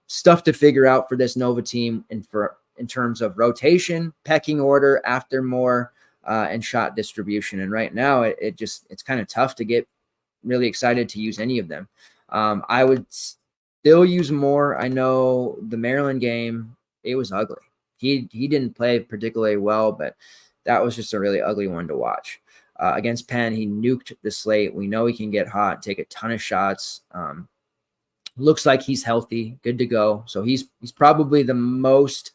stuff to figure out for this Nova team in terms of rotation, pecking order after more, and shot distribution. And right now it's kind of tough to get really excited to use any of them. I would still use Moore. I know the Maryland game, it was ugly. He didn't play particularly well, but that was just a really ugly one to watch. Against Penn, he nuked the slate. We know he can get hot, take a ton of shots. Looks like he's healthy, good to go. So he's probably the most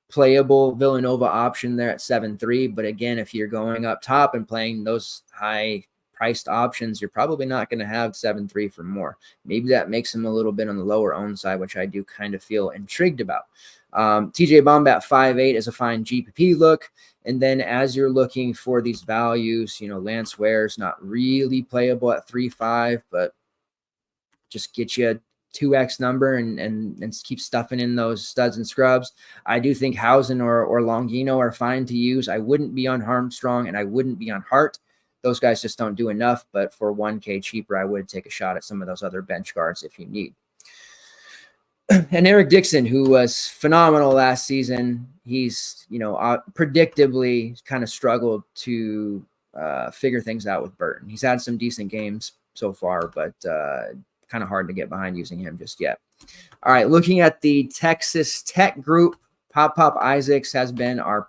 playable Villanova option there at 7-3. But again, if you're going up top and playing those high priced options, you're probably not going to have 7-3 for more. Maybe that makes him a little bit on the lower owned side, which I do kind of feel intrigued about. TJ Bamba at 5'8" is a fine GPP look. And then as you're looking for these values, Lance Ware's not really playable at 3.5, but just get you a 2x number and keep stuffing in those studs and scrubs. I do think Housen or Longino are fine to use. I wouldn't be on Armstrong and I wouldn't be on Hart. Those guys just don't do enough, but for 1K cheaper, I would take a shot at some of those other bench guards if you need. And Eric Dixon, who was phenomenal last season, he's, predictably kind of struggled to figure things out with Burton. He's had some decent games so far, but kind of hard to get behind using him just yet. All right, looking at the Texas Tech group, Pop Isaacs has been our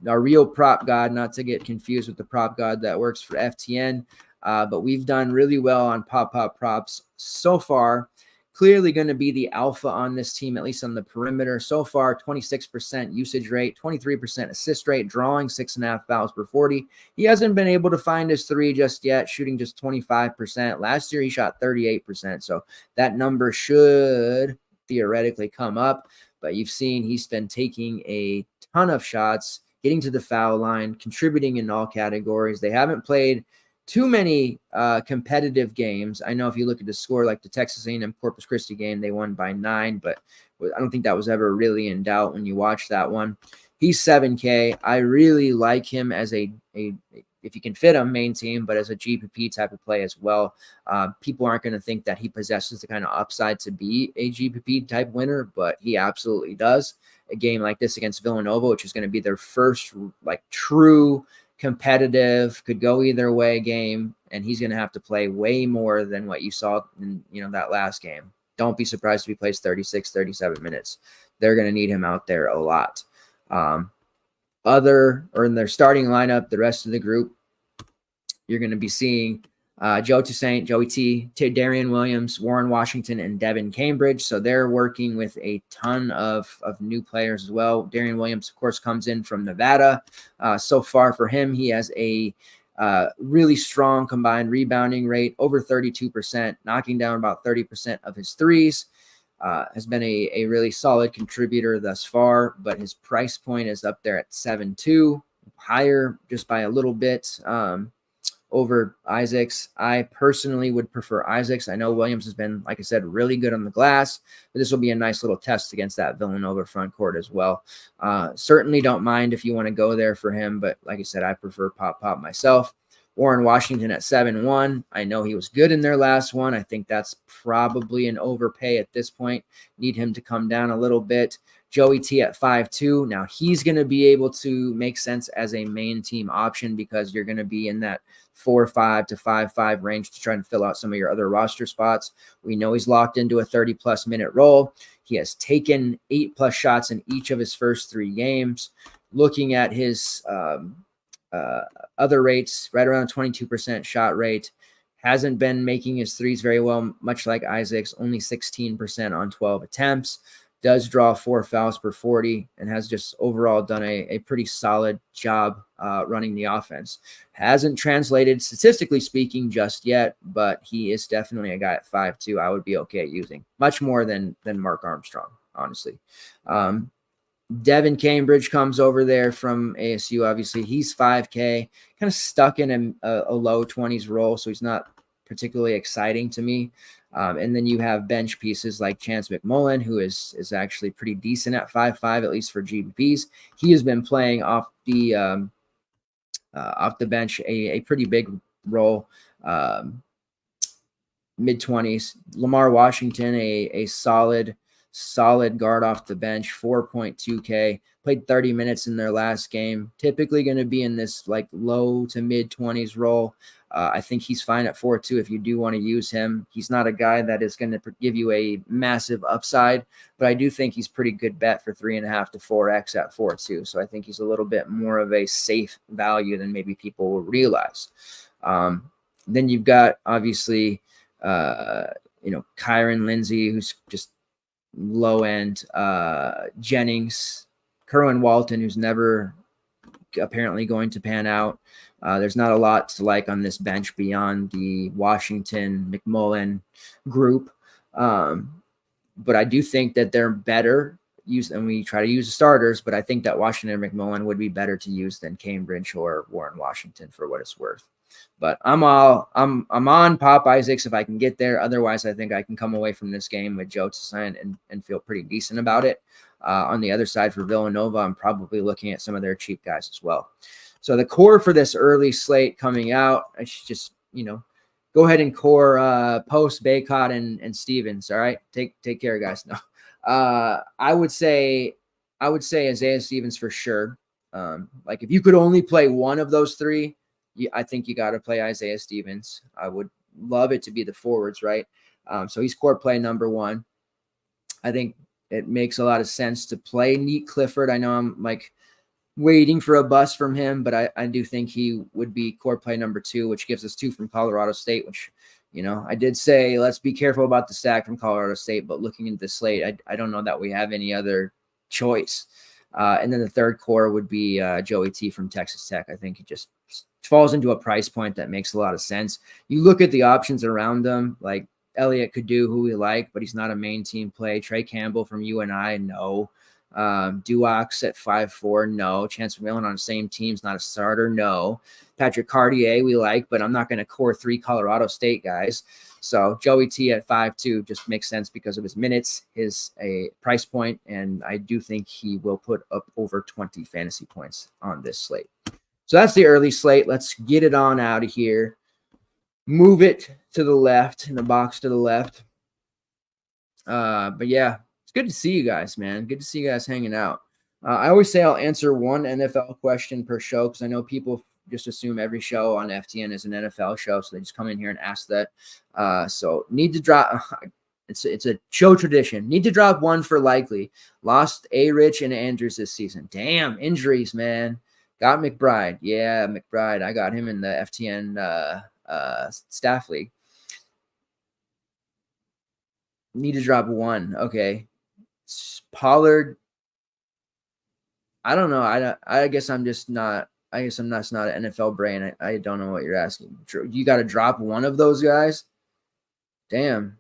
real prop god, not to get confused with the prop god that works for FTN. But we've done really well on Pop props so far. Clearly going to be the alpha on this team, at least on the perimeter. So far, 26% usage rate, 23% assist rate, drawing 6.5 fouls per 40. He hasn't been able to find his three just yet, shooting just 25%. Last year, he shot 38%. So that number should theoretically come up. But you've seen he's been taking a ton of shots, getting to the foul line, contributing in all categories. They haven't played too many competitive games. I know if you look at the score, like the Texas A&M Corpus Christi game, they won by 9, but I don't think that was ever really in doubt when you watch that one. He's 7K. I really like him as a if you can fit him, main team, but as a GPP type of play as well. People aren't going to think that he possesses the kind of upside to be a GPP type winner, but he absolutely does. A game like this against Villanova, which is going to be their first true competitive, could go either way game, and he's going to have to play way more than what you saw in that last game. Don't be surprised if he plays 36, 37 minutes. They're going to need him out there a lot. In their starting lineup, the rest of the group, you're going to be seeing Joe Toussaint, Joey T, Darian Williams, Warren Washington, and Devin Cambridge. So they're working with a ton of new players as well. Darian Williams, of course, comes in from Nevada. So far for him, he has a Really strong combined rebounding rate, over 32%, knocking down about 30% of his threes. Has been a really solid contributor thus far, but his price point is up there at 7.2, higher just by a little bit over Isaacs. I personally would prefer Isaacs. I know Williams has been, like I said, really good on the glass, but this will be a nice little test against that Villanova front court as well. Certainly don't mind if you want to go there for him, but like I said, I prefer Pop myself. Warren Washington at 7-1. I know he was good in their last one. I think that's probably an overpay at this point. Need him to come down a little bit. Joey T at 5.2. Now he's going to be able to make sense as a main team option because you're going to be in that 4.5 to 5.5 range to try and fill out some of your other roster spots. We know he's locked into a 30-plus minute role. He has taken 8+ shots in each of his first 3 games. Looking at his other rates, right around 22% shot rate. Hasn't been making his threes very well, much like Isaacs, only 16% on 12 attempts. Does draw 4 fouls per 40 and has just overall done a pretty solid job running the offense. Hasn't translated, statistically speaking, just yet, but he is definitely a guy at 5.2 I would be okay using. Much more than Mark Armstrong, honestly. Devin Cambridge comes over there from ASU. Obviously, he's 5K, kind of stuck in a low 20s role, so he's not particularly exciting to me. And then you have bench pieces like Chance McMullen, who is actually pretty decent at 5.5, at least for GPPs. He has been playing off the bench a pretty big role, mid-20s. Lamar Washington, a solid guard off the bench, 4.2K, played 30 minutes in their last game. Typically going to be in this like low to mid-20s role. I think he's fine at 4.2 if you do want to use him. He's not a guy that is going to give you a massive upside, but I do think he's pretty good bet for 3.5 to 4x at 4.2. So I think he's a little bit more of a safe value than maybe people will realize. Then you've got obviously, Kyron Lindsey, who's just low end, Jennings, Kerwin Walton, who's never apparently going to pan out. There's not a lot to like on this bench beyond the Washington McMullen group. But I do think that they're better used, and we try to use the starters, but I think that Washington and McMullen would be better to use than Cambridge or Warren Washington for what it's worth. But I'm on Pop Isaacs if I can get there. Otherwise, I think I can come away from this game with Joe Tsai and feel pretty decent about it. On the other side for Villanova, I'm probably looking at some of their cheap guys as well. So the core for this early slate coming out, I should just, go ahead and core Post, Baycott, and Stevens. All right. Take care, guys. No. I would say Isaiah Stevens for sure. Like if you could only play one of those 3, I think you got to play Isaiah Stevens. I would love it to be the forwards, right? So he's core play number 1. I think it makes a lot of sense to play Neat Clifford. I know I'm like waiting for a bust from him, but I do think he would be core play number 2, which gives us 2 from Colorado State, which, I did say, let's be careful about the stack from Colorado State, but looking into the slate, I don't know that we have any other choice. And then the third core would be Joey T from Texas Tech. I think he just falls into a price point that makes a lot of sense. You look at the options around them, like Elliot Kadu, who we like, but he's not a main team play. Trey Campbell from UNI, no. Duox at 5.4, no. Chance McMillan on the same team's not a starter, no. Patrick Cartier we like, but I'm not going to core 3 Colorado State guys. So Joey T at 5.2 just makes sense because of his minutes, his price point, and I do think he will put up over 20 fantasy points on this slate. So that's the early slate. Let's get it on out of here. Move it to the left, in the box to the left. But yeah, it's good to see you guys, man. Good to see you guys hanging out. I always say I'll answer one NFL question per show because I know people just assume every show on FTN is an NFL show, so they just come in here and ask that. So need to drop. It's a show tradition. Need to drop one for likely. Lost A-Rich and Andrews this season. Damn, injuries, man. Got McBride. Yeah, McBride. I got him in the FTN staff league. Need to drop one. Okay. Pollard. I don't know. I guess I'm just not I guess that's not an NFL brain. I don't know what you're asking. You got to drop one of those guys? Damn.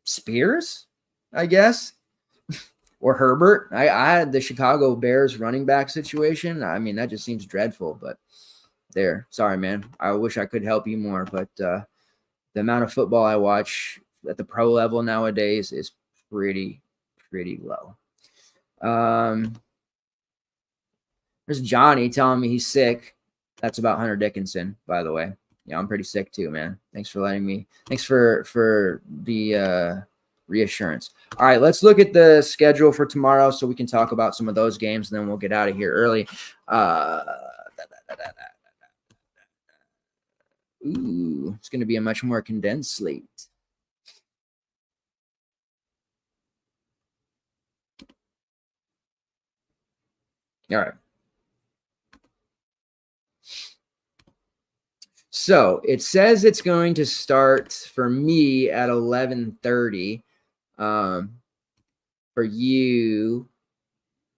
Spears, I guess, or Herbert. I had the Chicago Bears running back situation. I mean, that just seems dreadful, but there. Sorry, man. I wish I could help you more, but the amount of football I watch at the pro level nowadays is pretty low. There's Johnny telling me he's sick. That's about Hunter Dickinson, by the way. Yeah, I'm pretty sick too, man. Thanks for letting me. Thanks for the reassurance. All right, let's look at the schedule for tomorrow so we can talk about some of those games, and then we'll get out of here early. It's going to be a much more condensed slate. All right. So it says it's going to start for me at 11:30. For you,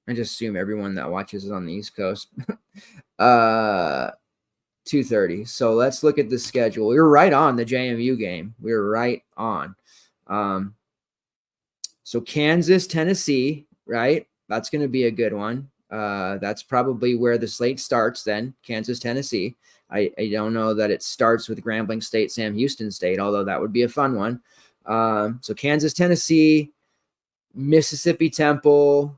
I just assume everyone that watches is on the East Coast. 2:30. So let's look at the schedule. We were right on the JMU game. We were right on. So Kansas, Tennessee, right? That's going to be a good one. That's probably where the slate starts then, Kansas, Tennessee. I don't know that it starts with Grambling State, Sam Houston State, although that would be a fun one. So Kansas, Tennessee, Mississippi Temple,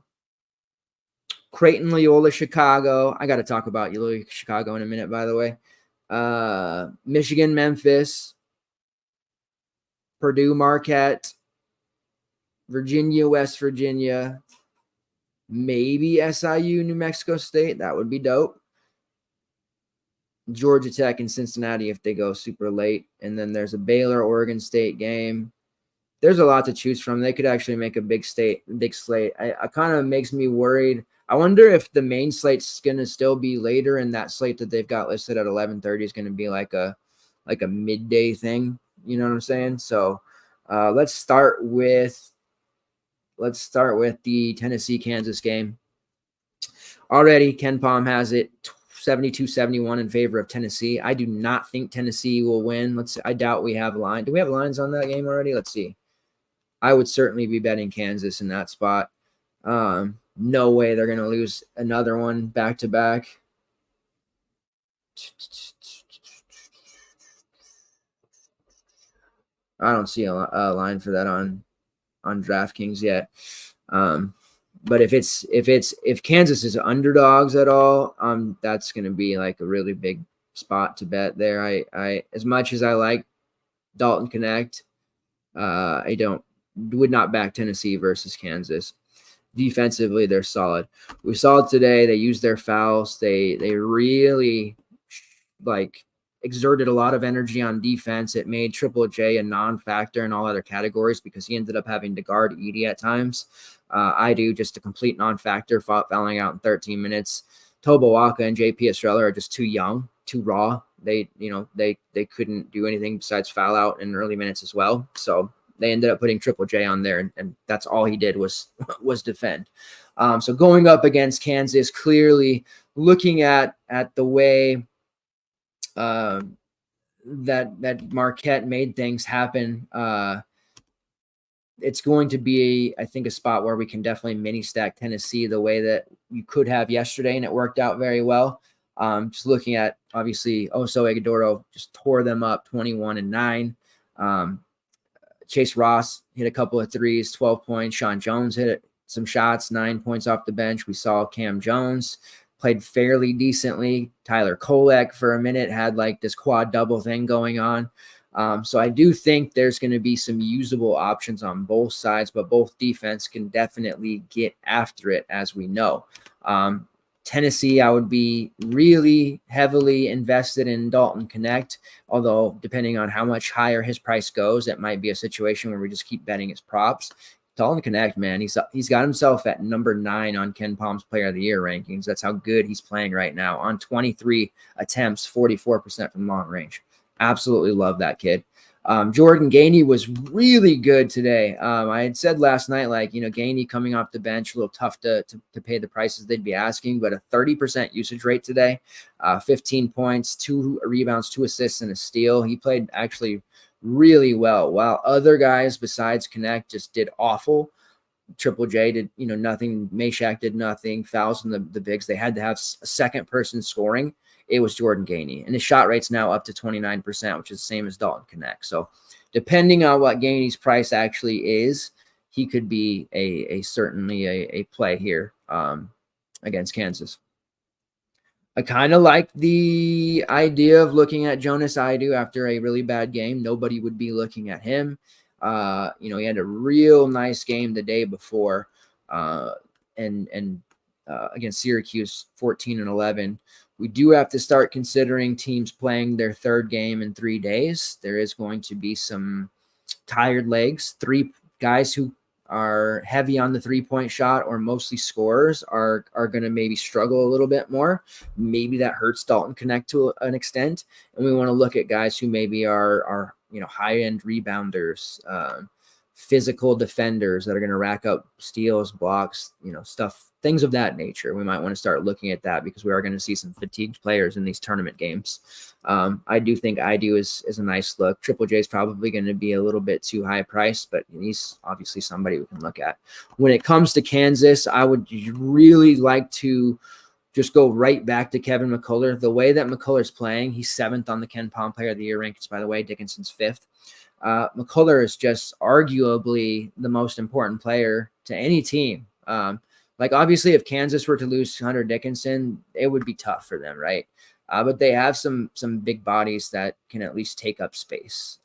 Creighton, Loyola, Chicago. I got to talk about Loyola, Chicago in a minute, by the way. Michigan, Memphis, Purdue, Marquette, Virginia, West Virginia, maybe SIU, New Mexico State. That would be dope. Georgia Tech and Cincinnati if they go super late. And then there's a Baylor, Oregon State game. There's a lot to choose from. They could actually make a big slate. I kind of makes me worried. I wonder if the main slate's going to still be later, and that slate that they've got listed at 11:30 is going to be like a midday thing. You know what I'm saying? So let's start with the Tennessee-Kansas game. Already, Ken Palm has it 72-71 in favor of Tennessee. I do not think Tennessee will win. I doubt we have line. Do we have lines on that game already? Let's see. I would certainly be betting Kansas in that spot. No way they're going to lose another one back to back. I don't see a line for that on DraftKings yet. But if Kansas is underdogs at all, that's going to be like a really big spot to bet there. I as much as I like Dalton Connect, would not back Tennessee versus Kansas. Defensively, they're solid. We saw it today. They used their fouls. They really exerted a lot of energy on defense. It made Triple J a non-factor in all other categories because he ended up having to guard Edey at times. I do just a complete non-factor, fouling out in 13 minutes. Toba Waka and JP Estrella are just too young, too raw. They couldn't do anything besides foul out in early minutes as well. So they ended up putting Triple J on there, and that's all he did was defend. So going up against Kansas, clearly looking at the way that Marquette made things happen, it's going to be, I think, a spot where we can definitely mini stack Tennessee the way that you could have yesterday, and it worked out very well. Just looking at, obviously, Oso Ighodaro just tore them up 21-9. Chase Ross hit a couple of threes, 12 points. Sean Jones hit some shots, 9 points off the bench. We saw Cam Jones played fairly decently. Tyler Kolek for a minute had like this quad double thing going on. So I do think there's going to be some usable options on both sides, but both defense can definitely get after it, as we know. Tennessee, I would be really heavily invested in Dalton Connect, although depending on how much higher his price goes, it might be a situation where we just keep betting his props. Dalton Connect, man, he's got himself at number 9 on Ken Palm's Player of the Year rankings. That's how good he's playing right now. On 23 attempts, 44% from long range. Absolutely love that kid. Jordan Gainey was really good today. I had said last night, like, Gainey coming off the bench, a little tough to pay the prices they'd be asking, but a 30% usage rate today, 15 points, 2 rebounds, 2 assists, and a steal. He played actually really well, while other guys besides Connect just did awful. Triple J did, nothing. Meshack did nothing. Fouls in the bigs. They had to have a second person scoring. It was Jordan Gainey. And his shot rate's now up to 29%, which is the same as Dalton Connect. So depending on what Gainey's price actually is, he could be certainly a play here against Kansas. I kind of like the idea of looking at Jonas Aidoo after a really bad game. Nobody would be looking at him. He had a real nice game the day before, and against Syracuse, 14-11. We do have to start considering teams playing their third game in 3 days. There is going to be some tired legs. 3 guys who are heavy on the 3-point shot or mostly scorers are going to maybe struggle a little bit more. Maybe that hurts Dalton Connect to an extent. And we want to look at guys who maybe are high-end rebounders, physical defenders that are going to rack up steals, blocks, stuff, things of that nature. We might want to start looking at that because we are going to see some fatigued players in these tournament games. I do think Aidoo is a nice look. Triple J is probably going to be a little bit too high priced, but he's obviously somebody we can look at. When it comes to Kansas, I would really like to just go right back to Kevin McCullough. The way that McCullough's playing, he's 7th on the Ken Palm Player of the Year rankings, by the way. Dickinson's 5th. McCullough is just arguably the most important player to any team. Obviously, if Kansas were to lose Hunter Dickinson, it would be tough for them, right? But they have some big bodies that can at least take up space.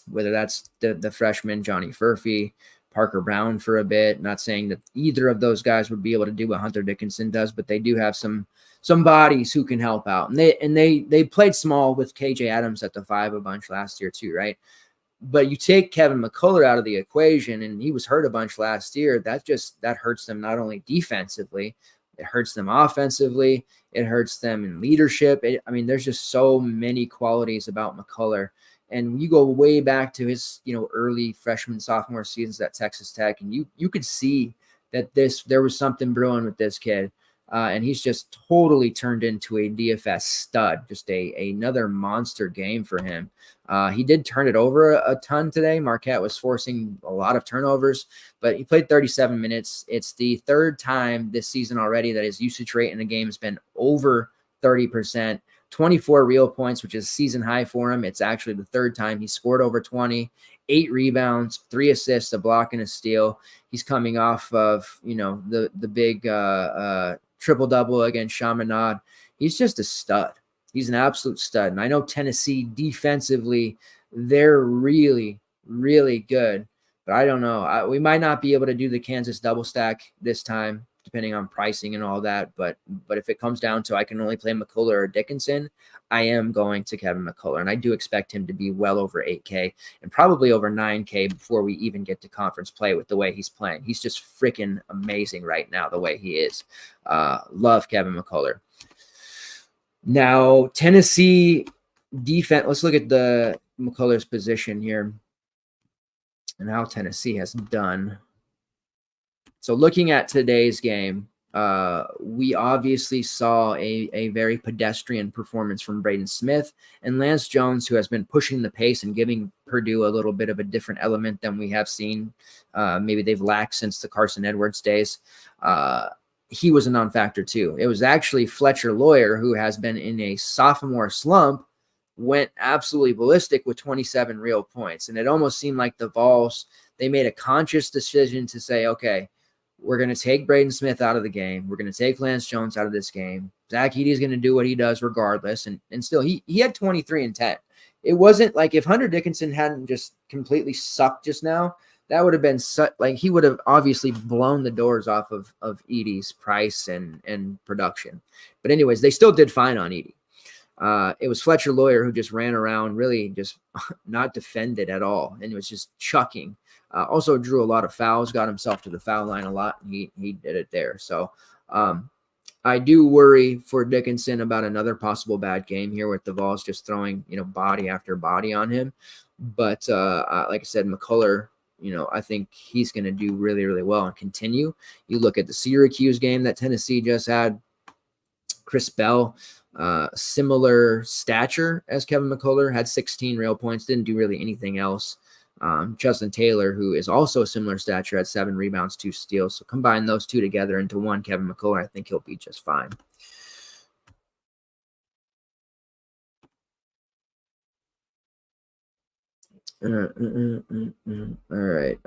Whether that's the freshman Johnny Furphy, Parker Brown for a bit. Not saying that either of those guys would be able to do what Hunter Dickinson does, but they do have some bodies who can help out. And they played small with KJ Adams at the 5 a bunch last year too, right? But you take Kevin McCullough out of the equation, and he was hurt a bunch last year. That hurts them not only defensively, it hurts them offensively, it hurts them in leadership. There's just so many qualities about McCullough. And you go way back to his, early freshman, sophomore seasons at Texas Tech, and you could see that there was something brewing with this kid. And he's just totally turned into a DFS stud, just another monster game for him. He did turn it over a ton today. Marquette was forcing a lot of turnovers, but he played 37 minutes. It's the 3rd time this season already that his usage rate in a game has been over 30%. 24 real points, which is season high for him. It's actually the 3rd time he scored over 20, 8 rebounds, 3 assists, a block, and a steal. He's coming off of, the big triple-double against Chaminade. He's just a stud. He's an absolute stud. And I know Tennessee defensively, they're really, really good. But I don't know. We might not be able to do the Kansas double stack this time, depending on pricing and all that. But if it comes down to I can only play McCullough or Dickinson, I am going to Kevin McCullough. And I do expect him to be well over 8K and probably over 9K before we even get to conference play with the way he's playing. He's just freaking amazing right now, the way he is. Love Kevin McCullough. Now, Tennessee defense, let's look at the McCullough's position here and how Tennessee has done. So looking at today's game, we obviously saw a very pedestrian performance from Braden Smith and Lance Jones, who has been pushing the pace and giving Purdue a little bit of a different element than we have seen. Maybe they've lacked since the Carson Edwards days. He was a non-factor too. It was actually Fletcher Lawyer, who has been in a sophomore slump, went absolutely ballistic with 27 real points. And it almost seemed like the Vols, they made a conscious decision to say, okay, we're going to take Braden Smith out of the game. We're going to take Lance Jones out of this game. Zach Edey is going to do what he does regardless. And still, he had 23 and 10. It wasn't like if Hunter Dickinson hadn't just completely sucked just now, that would have been he would have obviously blown the doors off of Edey's price and production. But anyways, they still did fine on Edey. It was Fletcher Lawyer who just ran around, really just not defended at all, and was just chucking. Also drew a lot of fouls, got himself to the foul line a lot, and he did it there. So I do worry for Dickinson about another possible bad game here with the Vols just throwing, body after body on him. But like I said, McCullough, I think he's going to do really, really well and continue. You look at the Syracuse game that Tennessee just had, Chris Bell, similar stature as Kevin McCullough, had 16 real points, didn't do really anything else. Justin Taylor, who is also a similar stature, had 7 rebounds, 2 steals. So combine those two together into one Kevin McCullough, I think he'll be just fine. All right.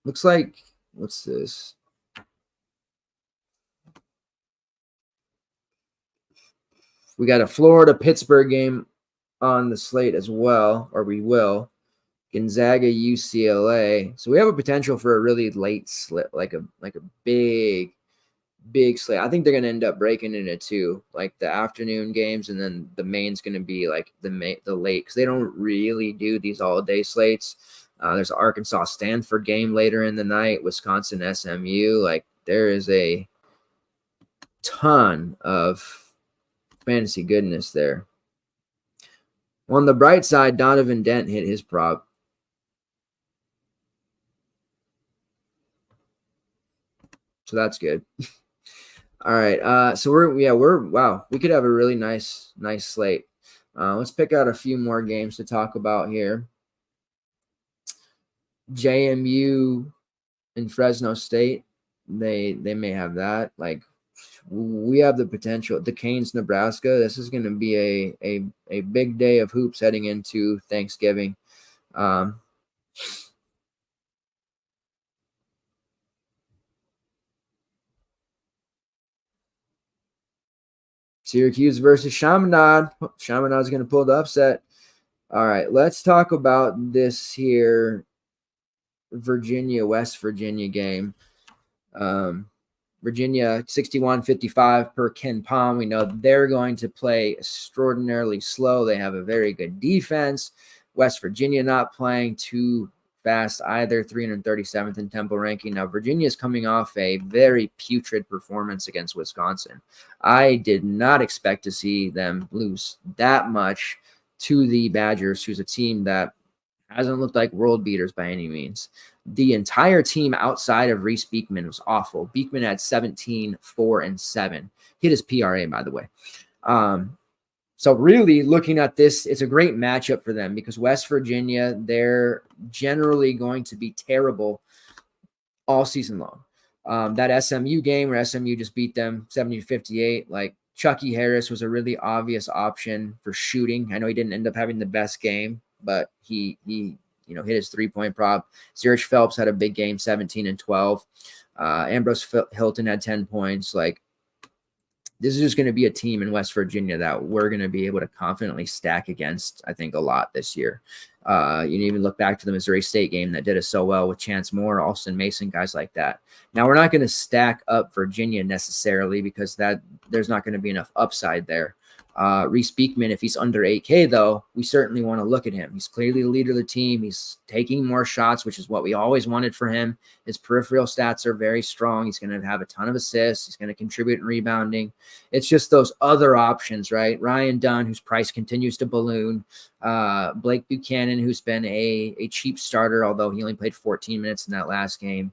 Looks like, what's this? We got a Florida-Pittsburgh game on the slate as well, or we will. Gonzaga, UCLA. So we have a potential for a really late slate, like a big slate. I think they're going to end up breaking into 2, like the afternoon games, and then the main's going to be like the late, because they don't really do these all-day slates. There's an Arkansas-Stanford game later in the night, Wisconsin-SMU. Like, there is a ton of fantasy goodness there. On the bright side, Donovan Dent hit his prop. So that's good. All right. So wow, we could have a really nice slate. Let's pick out a few more games to talk about here. JMU and Fresno State, they may have that. Like, we have the potential. The Canes, Nebraska. This is going to be a big day of hoops heading into Thanksgiving. Syracuse versus Chaminade. Chaminade's going to pull the upset. All right, let's talk about this here Virginia-West Virginia game. Virginia 61-55 per Ken Palm. We know they're going to play extraordinarily slow. They have a very good defense. West Virginia not playing too fast either, 337th in Temple ranking. Now, Virginia is coming off a very putrid performance against Wisconsin. I did not expect to see them lose that much to the Badgers, who's a team that hasn't looked like world beaters by any means. The entire team outside of Reese Beekman was awful. Beekman had 17, 4, and 7. Hit his PRA, by the way. So really looking at this, it's a great matchup for them because West Virginia, they're generally going to be terrible all season long. That SMU game where SMU just beat them 70-58, like Chucky Harris was a really obvious option for shooting. I know he didn't end up having the best game, but he hit his 3-point prop. Zurich Phelps had a big game, 17 and 12. Ambrose Hilton had 10 points. Like, this is just going to be a team in West Virginia that we're going to be able to confidently stack against, I think, a lot this year. You can even look back to the Missouri State game that did us so well with Chance Moore, Alston Mason, guys like that. Now, we're not going to stack up Virginia necessarily because there's not going to be enough upside there. Reese Beekman, if he's under 8K, though, we certainly want to look at him. He's clearly the leader of the team. He's taking more shots, which is what we always wanted for him. His peripheral stats are very strong. He's going to have a ton of assists. He's going to contribute in rebounding. It's just those other options, right? Ryan Dunn, whose price continues to balloon. Blake Buchanan, who's been a cheap starter, although he only played 14 minutes in that last game.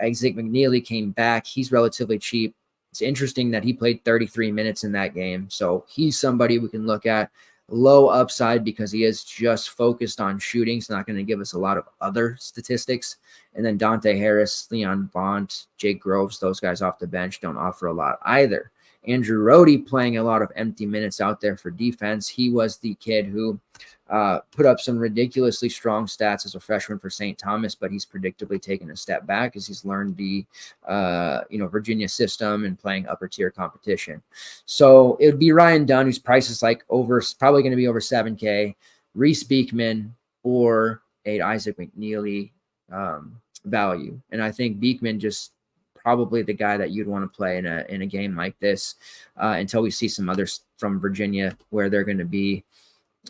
Isaac McNeely came back. He's relatively cheap. It's interesting that he played 33 minutes in that game. So he's somebody we can look at. Low upside because he is just focused on shooting. He's not going to give us a lot of other statistics. And then Dante Harris, Leon Bont, Jake Groves, those guys off the bench don't offer a lot either. Andrew Rohde playing a lot of empty minutes out there for defense. He was the kid who put up some ridiculously strong stats as a freshman for St. Thomas, but he's predictably taken a step back as he's learned the Virginia system and playing upper tier competition. So it would be Ryan Dunn, whose price is probably going to be over 7K, Reese Beekman, or a Isaac McNeely value. And I think Beekman just probably the guy that you'd want to play in a game like this until we see some others from Virginia where they're going to be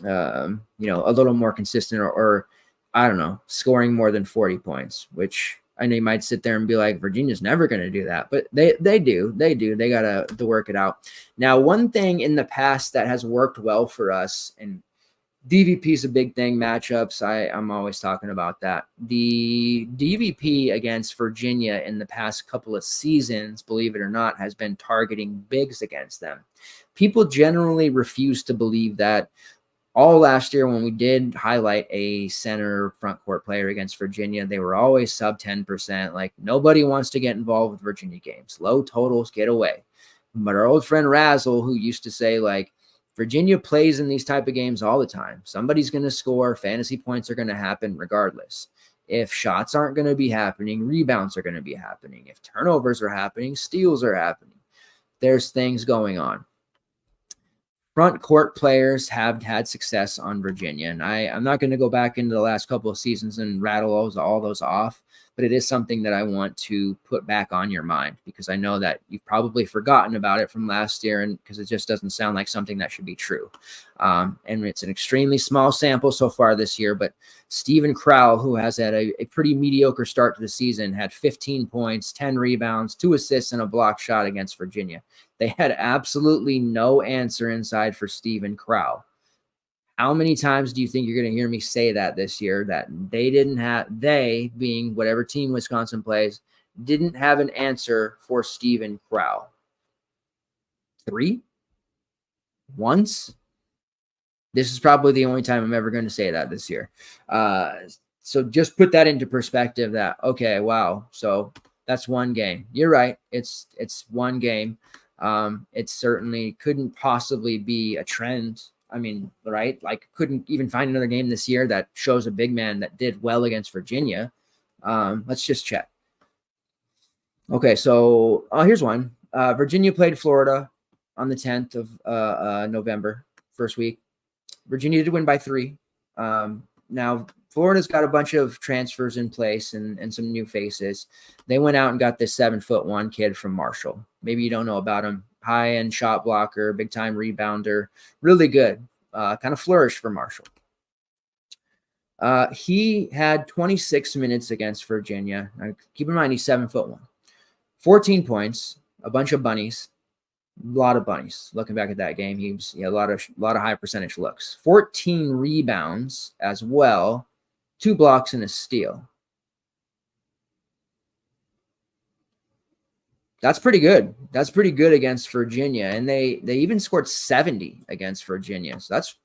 a little more consistent or I don't know, scoring more than 40 points, which I know you might sit there and be like, Virginia's never going to do that, but they do. They got to work it out. Now, one thing in the past that has worked well for us, and DVP is a big thing, matchups. I'm always talking about that. The DVP against Virginia in the past couple of seasons, believe it or not, has been targeting bigs against them. People generally refuse to believe that. All last year, when we did highlight a center front court player against Virginia, they were always sub 10%. Like, nobody wants to get involved with Virginia games. Low totals, get away. But our old friend Razzle, who used to say, like, Virginia plays in these type of games all the time. Somebody's going to score. Fantasy points are going to happen regardless. If shots aren't going to be happening, rebounds are going to be happening. If turnovers are happening, steals are happening. There's things going on. Front court players have had success on Virginia, and I'm not going to go back into the last couple of seasons and rattle all those off, but it is something that I want to put back on your mind because I know that you've probably forgotten about it from last year, and because it just doesn't sound like something that should be true. And it's an extremely small sample so far this year, but Steven Crowell, who has had a pretty mediocre start to the season, had 15 points, 10 rebounds, 2 assists, and a block shot against Virginia. They had absolutely no answer inside for Steven Crowell. How many times do you think you're going to hear me say that this year, that they being whatever team Wisconsin plays, didn't have an answer for Steven Crowell? 3? Once? This is probably the only time I'm ever going to say that this year. So just put that into perspective that, okay, wow. So that's one game. You're right. It's one game. It certainly couldn't possibly be a trend. I mean, right? Like, couldn't even find another game this year that shows a big man that did well against Virginia. Let's just check. Okay, so here's one. Virginia played Florida on the 10th of November, first week. Virginia did win by 3. Now, Florida's got a bunch of transfers in place and some new faces. They went out and got this 7'1" kid from Marshall. Maybe you don't know about him. High-end shot blocker, big-time rebounder, really good. Kind of flourished for Marshall. He had 26 minutes against Virginia. Now, keep in mind, he's 7'1". 14 points, a bunch of bunnies, a lot of bunnies. Looking back at that game, he had a lot of high percentage looks. 14 rebounds as well, 2 blocks and a steal. That's pretty good. That's pretty good against Virginia. And they even scored 70 against Virginia. So that's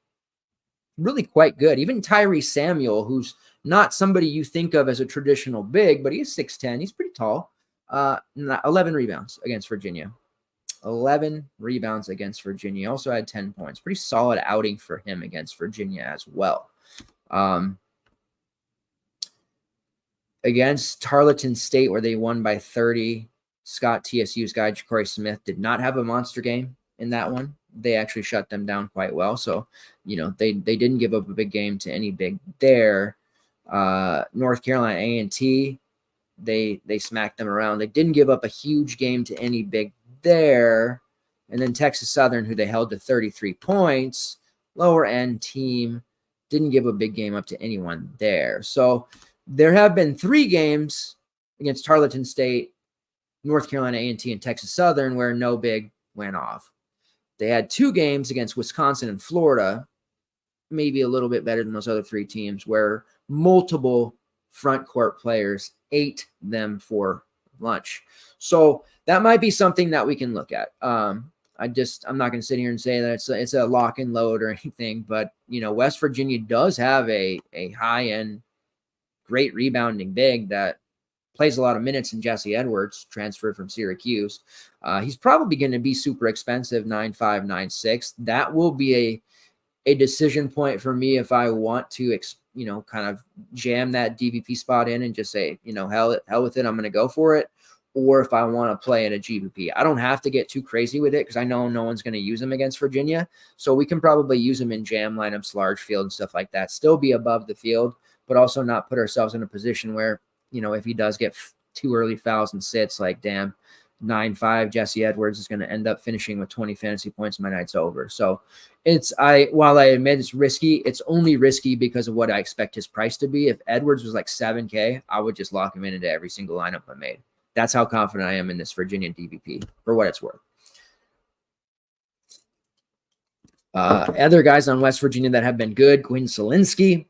really quite good. Even Tyree Samuel, who's not somebody you think of as a traditional big, but he's 6'10". He's pretty tall. 11 rebounds against Virginia. 11 rebounds against Virginia. He also had 10 points. Pretty solid outing for him against Virginia as well. Against Tarleton State, where they won by 30, Scott, TSU's guy, Ja'Cory Smith, did not have a monster game in that one. They actually shut them down quite well. So, they didn't give up a big game to any big there. North Carolina A&T, they smacked them around. They didn't give up a huge game to any big there. And then Texas Southern, who they held to 33 points, lower end team, didn't give a big game up to anyone there. So there have been 3 games against Tarleton State, North Carolina A&T, and Texas Southern where no big went off. They had 2 games against Wisconsin and Florida, maybe a little bit better than those other 3 teams, where multiple front court players ate them for lunch. So that might be something that we can look at. I'm not going to sit here and say that it's a lock and load or anything, but West Virginia does have a high end, great rebounding big that plays a lot of minutes in Jesse Edwards, transferred from Syracuse. He's probably going to be super expensive, 9.5, 9.6. That will be a decision point for me if I want to, kind of jam that DVP spot in and just say, hell with it, I'm going to go for it. Or if I want to play in a GVP. I don't have to get too crazy with it because I know no one's going to use him against Virginia. So we can probably use him in jam lineups, large field and stuff like that. Still be above the field, but also not put ourselves in a position where, if he does get 2 early fouls and sits, like, damn, 9-5. Jesse Edwards is going to end up finishing with 20 fantasy points. My night's over. So while I admit it's risky, it's only risky because of what I expect his price to be. If Edwards was like 7K, I would just lock him into every single lineup I made. That's how confident I am in this Virginia DVP for what it's worth. Other guys on West Virginia that have been good, Quinn Selinsky,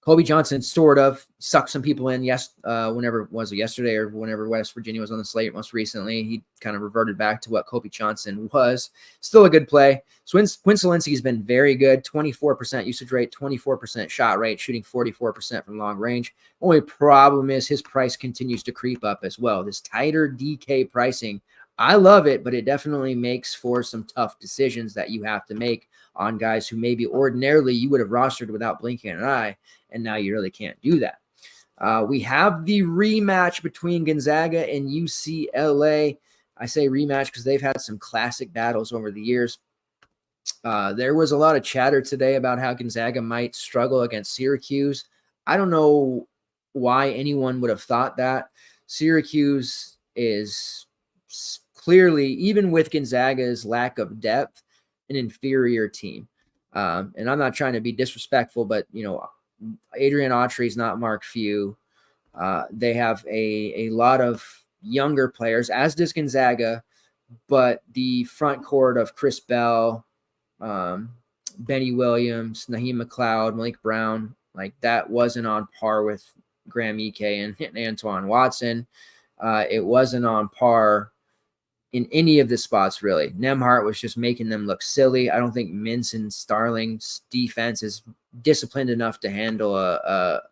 Kobe Johnson sort of sucked some people in. Whenever it was yesterday or whenever West Virginia was on the slate most recently, he kind of reverted back to what Kobe Johnson was. Still a good play. Quinn Selinsky has been very good. 24% usage rate, 24% shot rate, shooting 44% from long range. Only problem is his price continues to creep up as well. This tighter DK pricing, I love it, but it definitely makes for some tough decisions that you have to make on guys who maybe ordinarily you would have rostered without blinking an eye, and now you really can't do that. We have the rematch between Gonzaga and UCLA. I say rematch because they've had some classic battles over the years. There was a lot of chatter today about how Gonzaga might struggle against Syracuse. I don't know why anyone would have thought that. Syracuse is clearly, even with Gonzaga's lack of depth, an inferior team. And I'm not trying to be disrespectful, but, Adrian Autry is not Mark Few. They have a lot of younger players, as does Gonzaga, but the front court of Chris Bell, Benny Williams, Naheem McLeod, Malik Brown, like that wasn't on par with Graham Ike and Antoine Watson. It wasn't on par in any of the spots, really. Nembhard was just making them look silly. I don't think Mintz and Starling's defense is disciplined enough to handle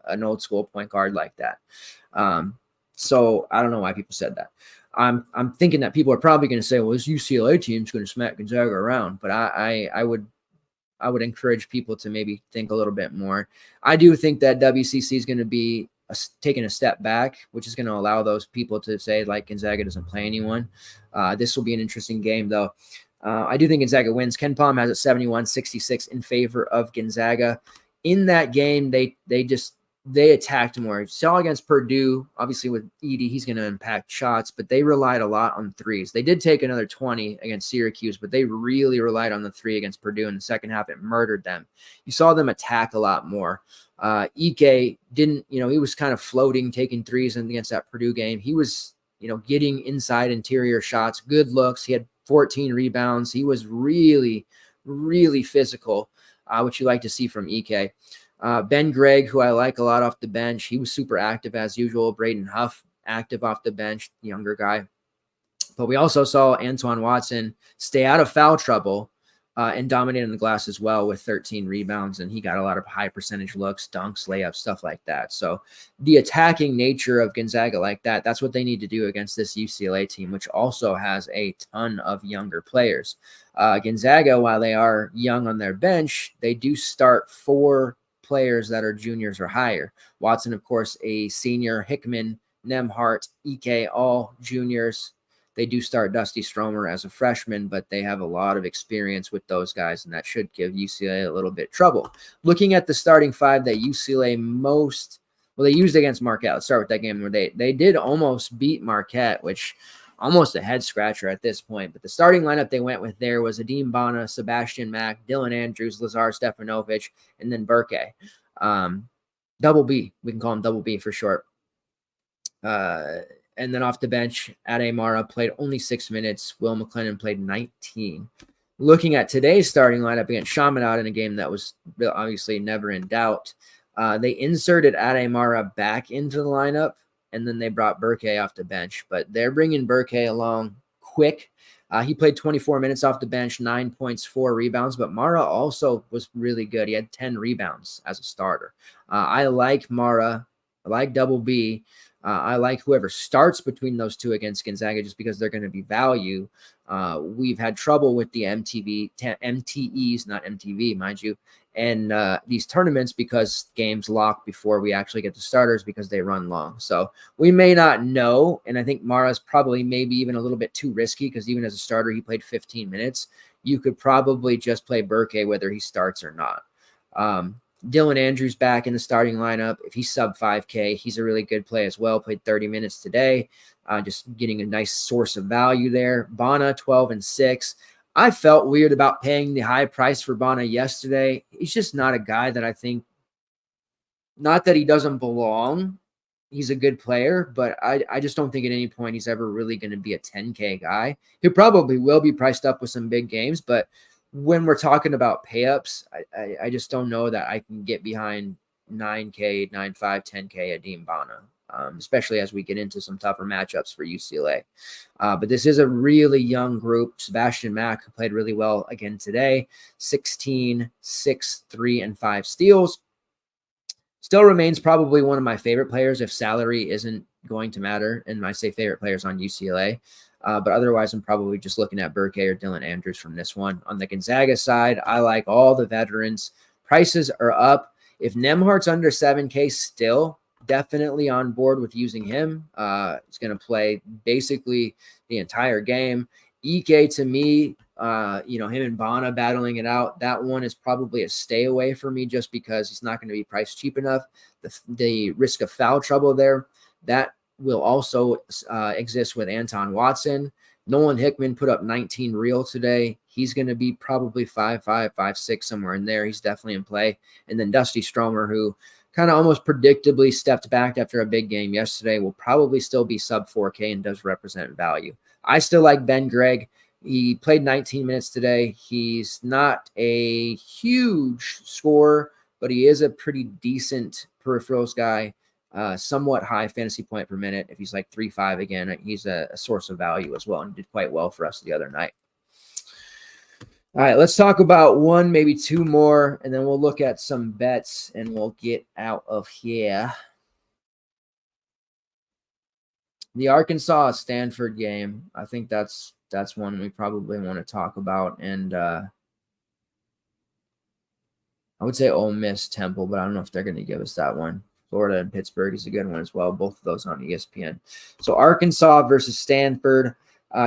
an old school point guard like that. So I don't know why people said that. I'm thinking that people are probably going to say, well, this UCLA team's going to smack Gonzaga around. But I would encourage people to maybe think a little bit more. I do think that WCC is going to be taking a step back, which is going to allow those people to say, like, Gonzaga doesn't play anyone. This will be an interesting game, though. I do think Gonzaga wins. Ken Palm has it 71-66 in favor of Gonzaga. In that game, they attacked more. You saw against Purdue, obviously with Edey, he's going to impact shots, but they relied a lot on threes. They did take another 20 against Syracuse, but they really relied on the three against Purdue. In the second half, it murdered them. You saw them attack a lot more. Ike didn't, he was kind of floating, taking threes against that Purdue game. He was, getting inside interior shots, good looks. He had 14 rebounds. He was really, really physical, which you like to see from Ike. Ben Gregg, who I like a lot off the bench, he was super active as usual. Braden Huff, active off the bench, younger guy. But we also saw Antoine Watson stay out of foul trouble and dominate on the glass as well with 13 rebounds. And he got a lot of high percentage looks, dunks, layups, stuff like that. So the attacking nature of Gonzaga like that, that's what they need to do against this UCLA team, which also has a ton of younger players. Gonzaga, while they are young on their bench, they do start 4 players that are juniors or higher. Watson, of course, a senior. Hickman, Nembhard, Ike, all juniors. They do start Dusty Stromer as a freshman, but they have a lot of experience with those guys, and that should give UCLA a little bit trouble. Looking at the starting 5 that UCLA they used against Marquette. Let's start with that game where they did almost beat Marquette, which almost a head scratcher at this point. But the starting lineup they went with there was Adim Bana, Sebastian Mack, Dylan Andrews, Lazar Stefanovic, and then Burke. Double B. We can call him Double B for short. And then off the bench, Ade Mara played only 6 minutes. Will McClendon played 19. Looking at today's starting lineup against Chaminade in a game that was obviously never in doubt, they inserted Ade Mara back into the lineup, and then they brought Burke off the bench. But they're bringing Burke along quick. He played 24 minutes off the bench, 9 points, 4 rebounds. But Mara also was really good. He had 10 rebounds as a starter. I like Mara. I like Double B. I like whoever starts between those two against Gonzaga just because they're going to be value. We've had trouble with the MTEs, not MTV, mind you, and these tournaments because games lock before we actually get the starters because they run long. So we may not know, and I think Mara's probably maybe even a little bit too risky because even as a starter, he played 15 minutes. You could probably just play Burke whether he starts or not. Dylan Andrews back in the starting lineup. If he's sub 5K, he's a really good play as well. Played 30 minutes today. Just getting a nice source of value there. Bana, 12-6. I felt weird about paying the high price for Bana yesterday. He's just not a guy that I think, not that he doesn't belong. He's a good player, but I just don't think at any point he's ever really going to be a 10K guy. He probably will be priced up with some big games, but when we're talking about pay-ups, I just don't know that I can get behind 9K, 9.5, 10K Adim Bana, especially as we get into some tougher matchups for UCLA. But this is a really young group. Sebastian Mack, who played really well again today, 16, 6, 3, and 5 steals. Still remains probably one of my favorite players if salary isn't going to matter, and I say favorite players on UCLA. But otherwise, I'm probably just looking at Burke or Dylan Andrews from this one. On the Gonzaga side, I like all the veterans. Prices are up. If Nemhart's under 7K still, definitely on board with using him. He's going to play basically the entire game. EK, to me, him and Bana battling it out, that one is probably a stay away for me just because he's not going to be priced cheap enough. The risk of foul trouble there, that will also exist with Anton Watson. Nolan Hickman put up 19 real today. He's going to be probably 5.5, 5.6, somewhere in there. He's definitely in play. And then Dusty Stromer, who kind of almost predictably stepped back after a big game yesterday, will probably still be sub 4K and does represent value. I still like Ben Gregg. He played 19 minutes today. He's not a huge scorer, but he is a pretty decent peripherals guy. Somewhat high fantasy point per minute. If he's like 3.5 again, he's a source of value as well and did quite well for us the other night. All right, let's talk about one, maybe two more, and then we'll look at some bets and we'll get out of here. The Arkansas-Stanford game, I think that's one we probably want to talk about. And I would say Ole Miss Temple, but I don't know if they're going to give us that one. Florida and Pittsburgh is a good one as well. Both of those on ESPN. So Arkansas versus Stanford.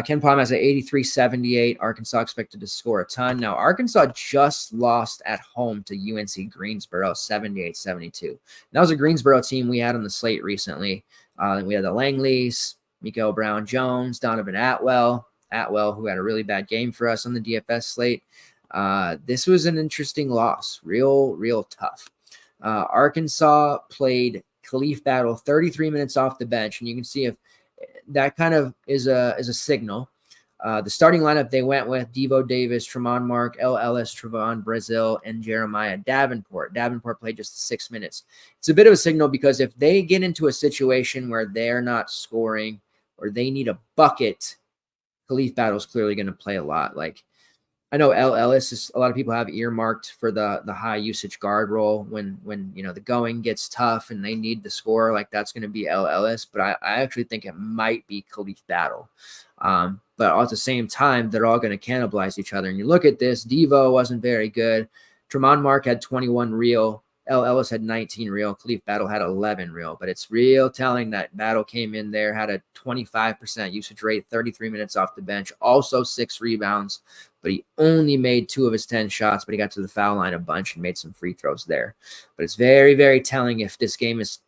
Ken Palm has an 83-78. Arkansas expected to score a ton. Now, Arkansas just lost at home to UNC Greensboro, 78-72. That was a Greensboro team we had on the slate recently. We had the Langleys, Mikael Brown-Jones, Donovan Atwell, who had a really bad game for us on the DFS slate. This was an interesting loss, real tough. Arkansas played Khalif Battle 33 minutes off the bench, and you can see if that kind of is a signal. The starting lineup they went with Devo Davis, Tremont Mark, L. Ellis, Trevon Brazil, and Jeremiah Davenport. Davenport played just 6 minutes. It's a bit of a signal because if they get into a situation where they're not scoring or they need a bucket, Khalif Battle is clearly going to play a lot. Like, I know L. Ellis is, a lot of people have earmarked for the high usage guard role when the going gets tough and they need the score. Like, that's going to be L. Ellis, but I actually think it might be Khalif Battle. But at the same time, they're all going to cannibalize each other. And you look at this, Devo wasn't very good. Tremont Mark had 21 real. L. Ellis had 19 real. Khalif Battle had 11 real. But it's real telling that Battle came in there, had a 25% usage rate, 33 minutes off the bench, also 6 rebounds. But he only made 2 of his 10 shots, but he got to the foul line a bunch and made some free throws there. But it's very, very telling if this game is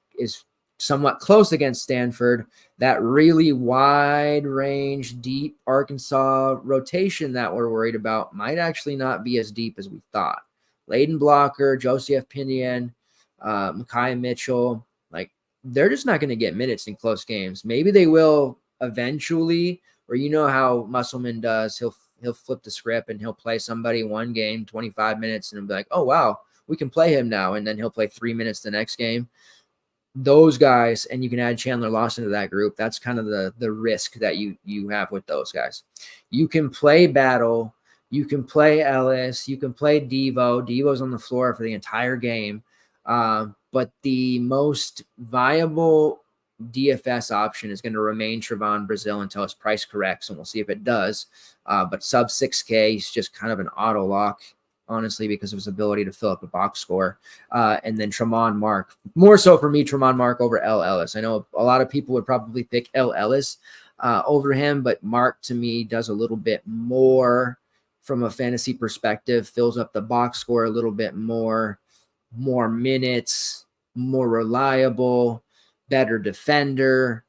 somewhat close against Stanford. That really wide range, deep Arkansas rotation that we're worried about might actually not be as deep as we thought. Layden Blocker, Joseph Pinion, Mekhi Mitchell, like, they're just not going to get minutes in close games. Maybe they will eventually, or you know how Musselman does. He'll flip the script and he'll play somebody one game, 25 minutes, and he'll be like, oh, wow, we can play him now. And then he'll play 3 minutes the next game. Those guys, and you can add Chandler Lawson to that group. That's kind of the risk that you have with those guys. You can play Battle. You can play Ellis. You can play Devo. Devo's on the floor for the entire game. But the most viable DFS option is going to remain Trevon Brazil until his price corrects, and we'll see if it does. But sub 6K, he's just kind of an auto lock, honestly, because of his ability to fill up a box score. And then Tremont Mark, more so for me, Tremont Mark over L. Ellis. I know a lot of people would probably pick L. Ellis over him, but Mark to me does a little bit more from a fantasy perspective, fills up the box score a little bit more. more minutes, more reliable, better defender.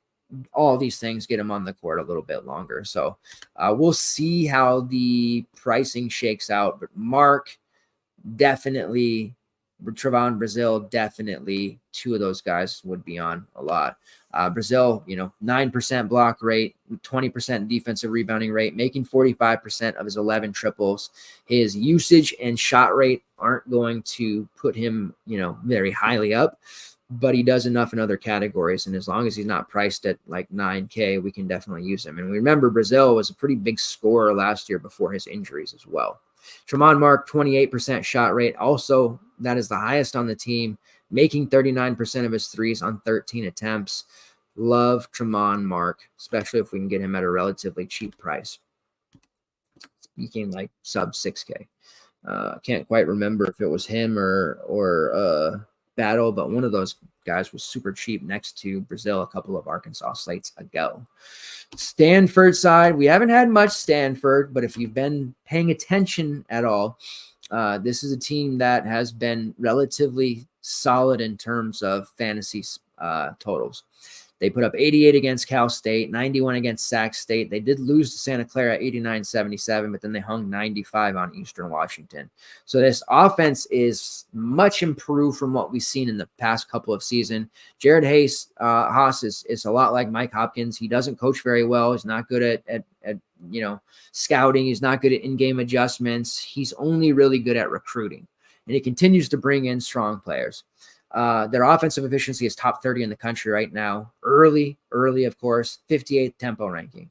All these things get him on the court a little bit longer. So we'll see how the pricing shakes out. But Mark, definitely, Trevon Brazil, definitely two of those guys would be on a lot. Brazil, 9% block rate, 20% defensive rebounding rate, making 45% of his 11 triples. His usage and shot rate aren't going to put him, very highly up, but he does enough in other categories. And as long as he's not priced at like 9K, we can definitely use him. And we remember Brazil was a pretty big scorer last year before his injuries as well. Tremont Mark, 28% shot rate. Also, that is the highest on the team, making 39% of his threes on 13 attempts. Love Tremont Mark, especially if we can get him at a relatively cheap price. Speaking like sub 6K. Can't quite remember if it was him or Battle, but one of those guys was super cheap next to Brazil a couple of Arkansas slates ago. Stanford side, we haven't had much Stanford, but if you've been paying attention at all, this is a team that has been relatively solid in terms of fantasy totals. They put up 88 against Cal State, 91 against Sac State. They did lose to Santa Clara 89-77, but then they hung 95 on Eastern Washington. So this offense is much improved from what we've seen in the past couple of seasons. Jared Haas is a lot like Mike Hopkins. He doesn't coach very well. He's not good at scouting. He's not good at in-game adjustments. He's only really good at recruiting. And he continues to bring in strong players. Their offensive efficiency is top 30 in the country right now. Early, of course, 58th tempo ranking.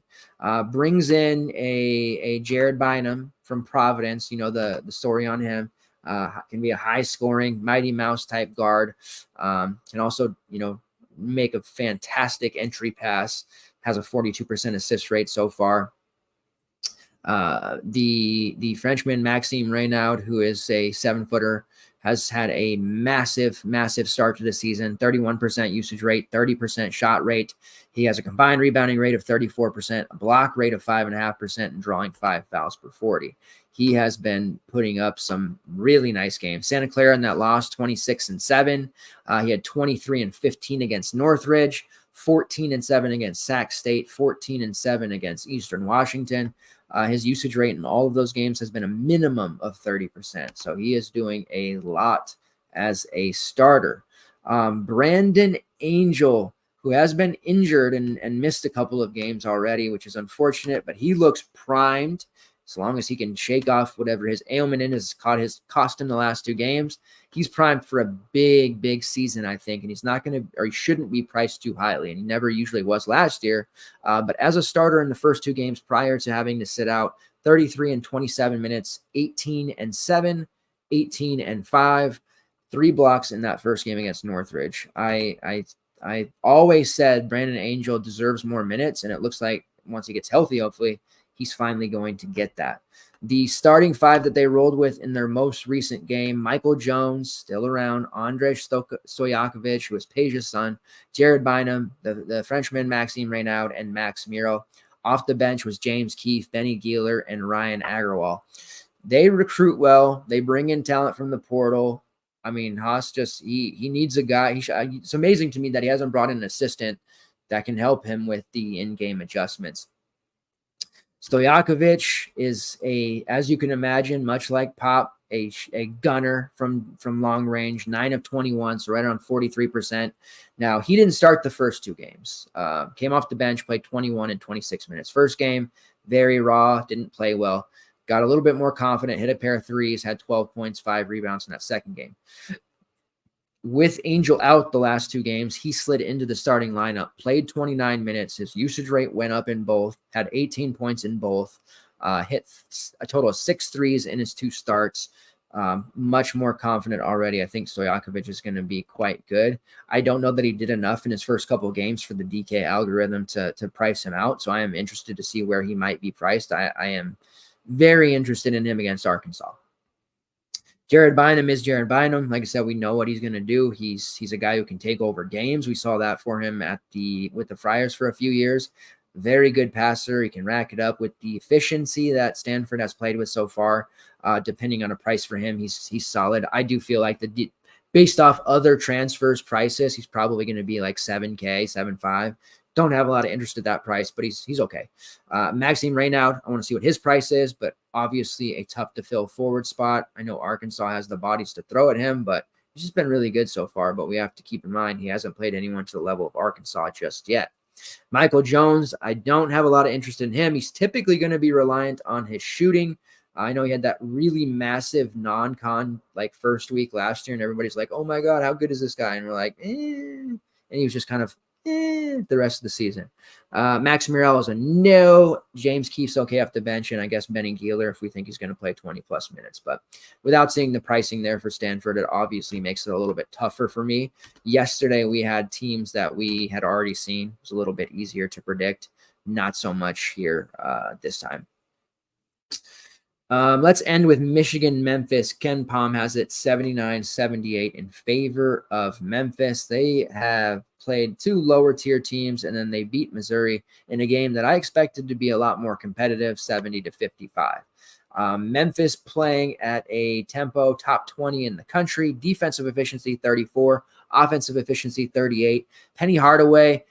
Brings in a Jared Bynum from Providence. The story on him. Can be a high-scoring, Mighty Mouse type guard. Can also, make a fantastic entry pass. Has a 42% assist rate so far. The Frenchman Maxime Reynaud, who is a 7-footer, has had a massive start to the season, 31% usage rate, 30% shot rate. He has a combined rebounding rate of 34%, a block rate of 5.5%, and drawing 5 fouls per 40. He has been putting up some really nice games. Santa Clara in that loss, 26-7. He had 23-15 against Northridge, 14-7 against Sac State, 14-7 against Eastern Washington. His usage rate in all of those games has been a minimum of 30%. So he is doing a lot as a starter. Brandon Angel, who has been injured and missed a couple of games already, which is unfortunate, but he looks primed. As long as he can shake off whatever his ailment has cost him the last 2 games, he's primed for a big season, I think. And he's not going to, or he shouldn't be priced too highly. And he never usually was last year. But as a starter in the first 2 games prior to having to sit out, 33 and 27 minutes, 18-7, 18-5, 3 blocks in that first game against Northridge. I always said Brandon Angel deserves more minutes, and it looks like once he gets healthy, hopefully, he's finally going to get that. The starting 5 that they rolled with in their most recent game, Michael Jones, still around, Andrei Stojakovic, who was Peja's son, Jared Bynum, the Frenchman Maxime Reynaud, and Max Miro. Off the bench was James Keefe, Benny Geeler, and Ryan Agarwal. They recruit well. They bring in talent from the portal. I mean, Haas he needs a guy. It's amazing to me that he hasn't brought in an assistant that can help him with the in-game adjustments. Stojakovic is as you can imagine, much like Pop, a gunner from long range, 9 of 21, so right around 43%. Now, he didn't start the first 2 games. Came off the bench, played 21 and 26 minutes. First game, very raw, didn't play well. Got a little bit more confident, hit a pair of threes, had 12 points, 5 rebounds in that second game. With Angel out the last 2 games, he slid into the starting lineup, played 29 minutes. His usage rate went up in both, had 18 points in both, hit a total of 6 threes in his 2 starts. Much more confident already. I think Stojakovic is going to be quite good. I don't know that he did enough in his first couple of games for the DK algorithm to price him out, so I am interested to see where he might be priced. I am very interested in him against Arkansas. Jared Bynum is Jared Bynum. Like I said, we know what he's going to do. He's a guy who can take over games. We saw that for him with the Friars for a few years. Very good passer. He can rack it up with the efficiency that Stanford has played with so far. Depending on a price for him, he's solid. I do feel like the based off other transfers prices, he's probably going to be like 7K, 7.5. Don't have a lot of interest at that price, but he's okay. Maxime Reynaud, I want to see what his price is, but obviously a tough to fill forward spot. I know Arkansas has the bodies to throw at him, but he's just been really good so far. But we have to keep in mind he hasn't played anyone to the level of Arkansas just yet. Michael Jones, I don't have a lot of interest in him. He's typically going to be reliant on his shooting. I know he had that really massive non-con like first week last year, and everybody's like, oh my God, how good is this guy? And we're like, and he was just kind of the rest of the season. Max Murrell is a no. James Keefe's okay off the bench, and I guess Benny Geeler if we think he's going to play 20 plus minutes. But without seeing the pricing there for Stanford, it obviously makes it a little bit tougher for me. Yesterday we had teams that we had already seen. It was a little bit easier to predict. Not so much here this time. Let's end with Michigan, Memphis. Ken Palm has it 79-78 in favor of Memphis. They have played two lower tier teams, and then they beat Missouri in a game that I expected to be a lot more competitive, 70-55. Memphis playing at a tempo top 20 in the country, defensive efficiency 34, offensive efficiency 38. Penny Hardaway,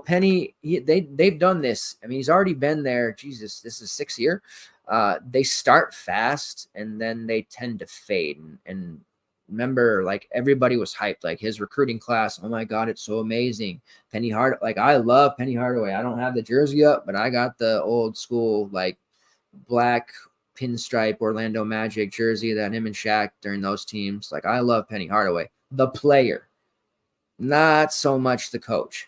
Penny, they've done this. I mean, he's already been there. Jesus, this is 6th year. They start fast and then they tend to fade. And remember, like everybody was hyped, like his recruiting class. Oh my God, it's so amazing. I love Penny Hardaway. I don't have the jersey up, but I got the old school, like black pinstripe Orlando Magic jersey that him and Shaq during those teams. Like I love Penny Hardaway, the player, not so much the coach.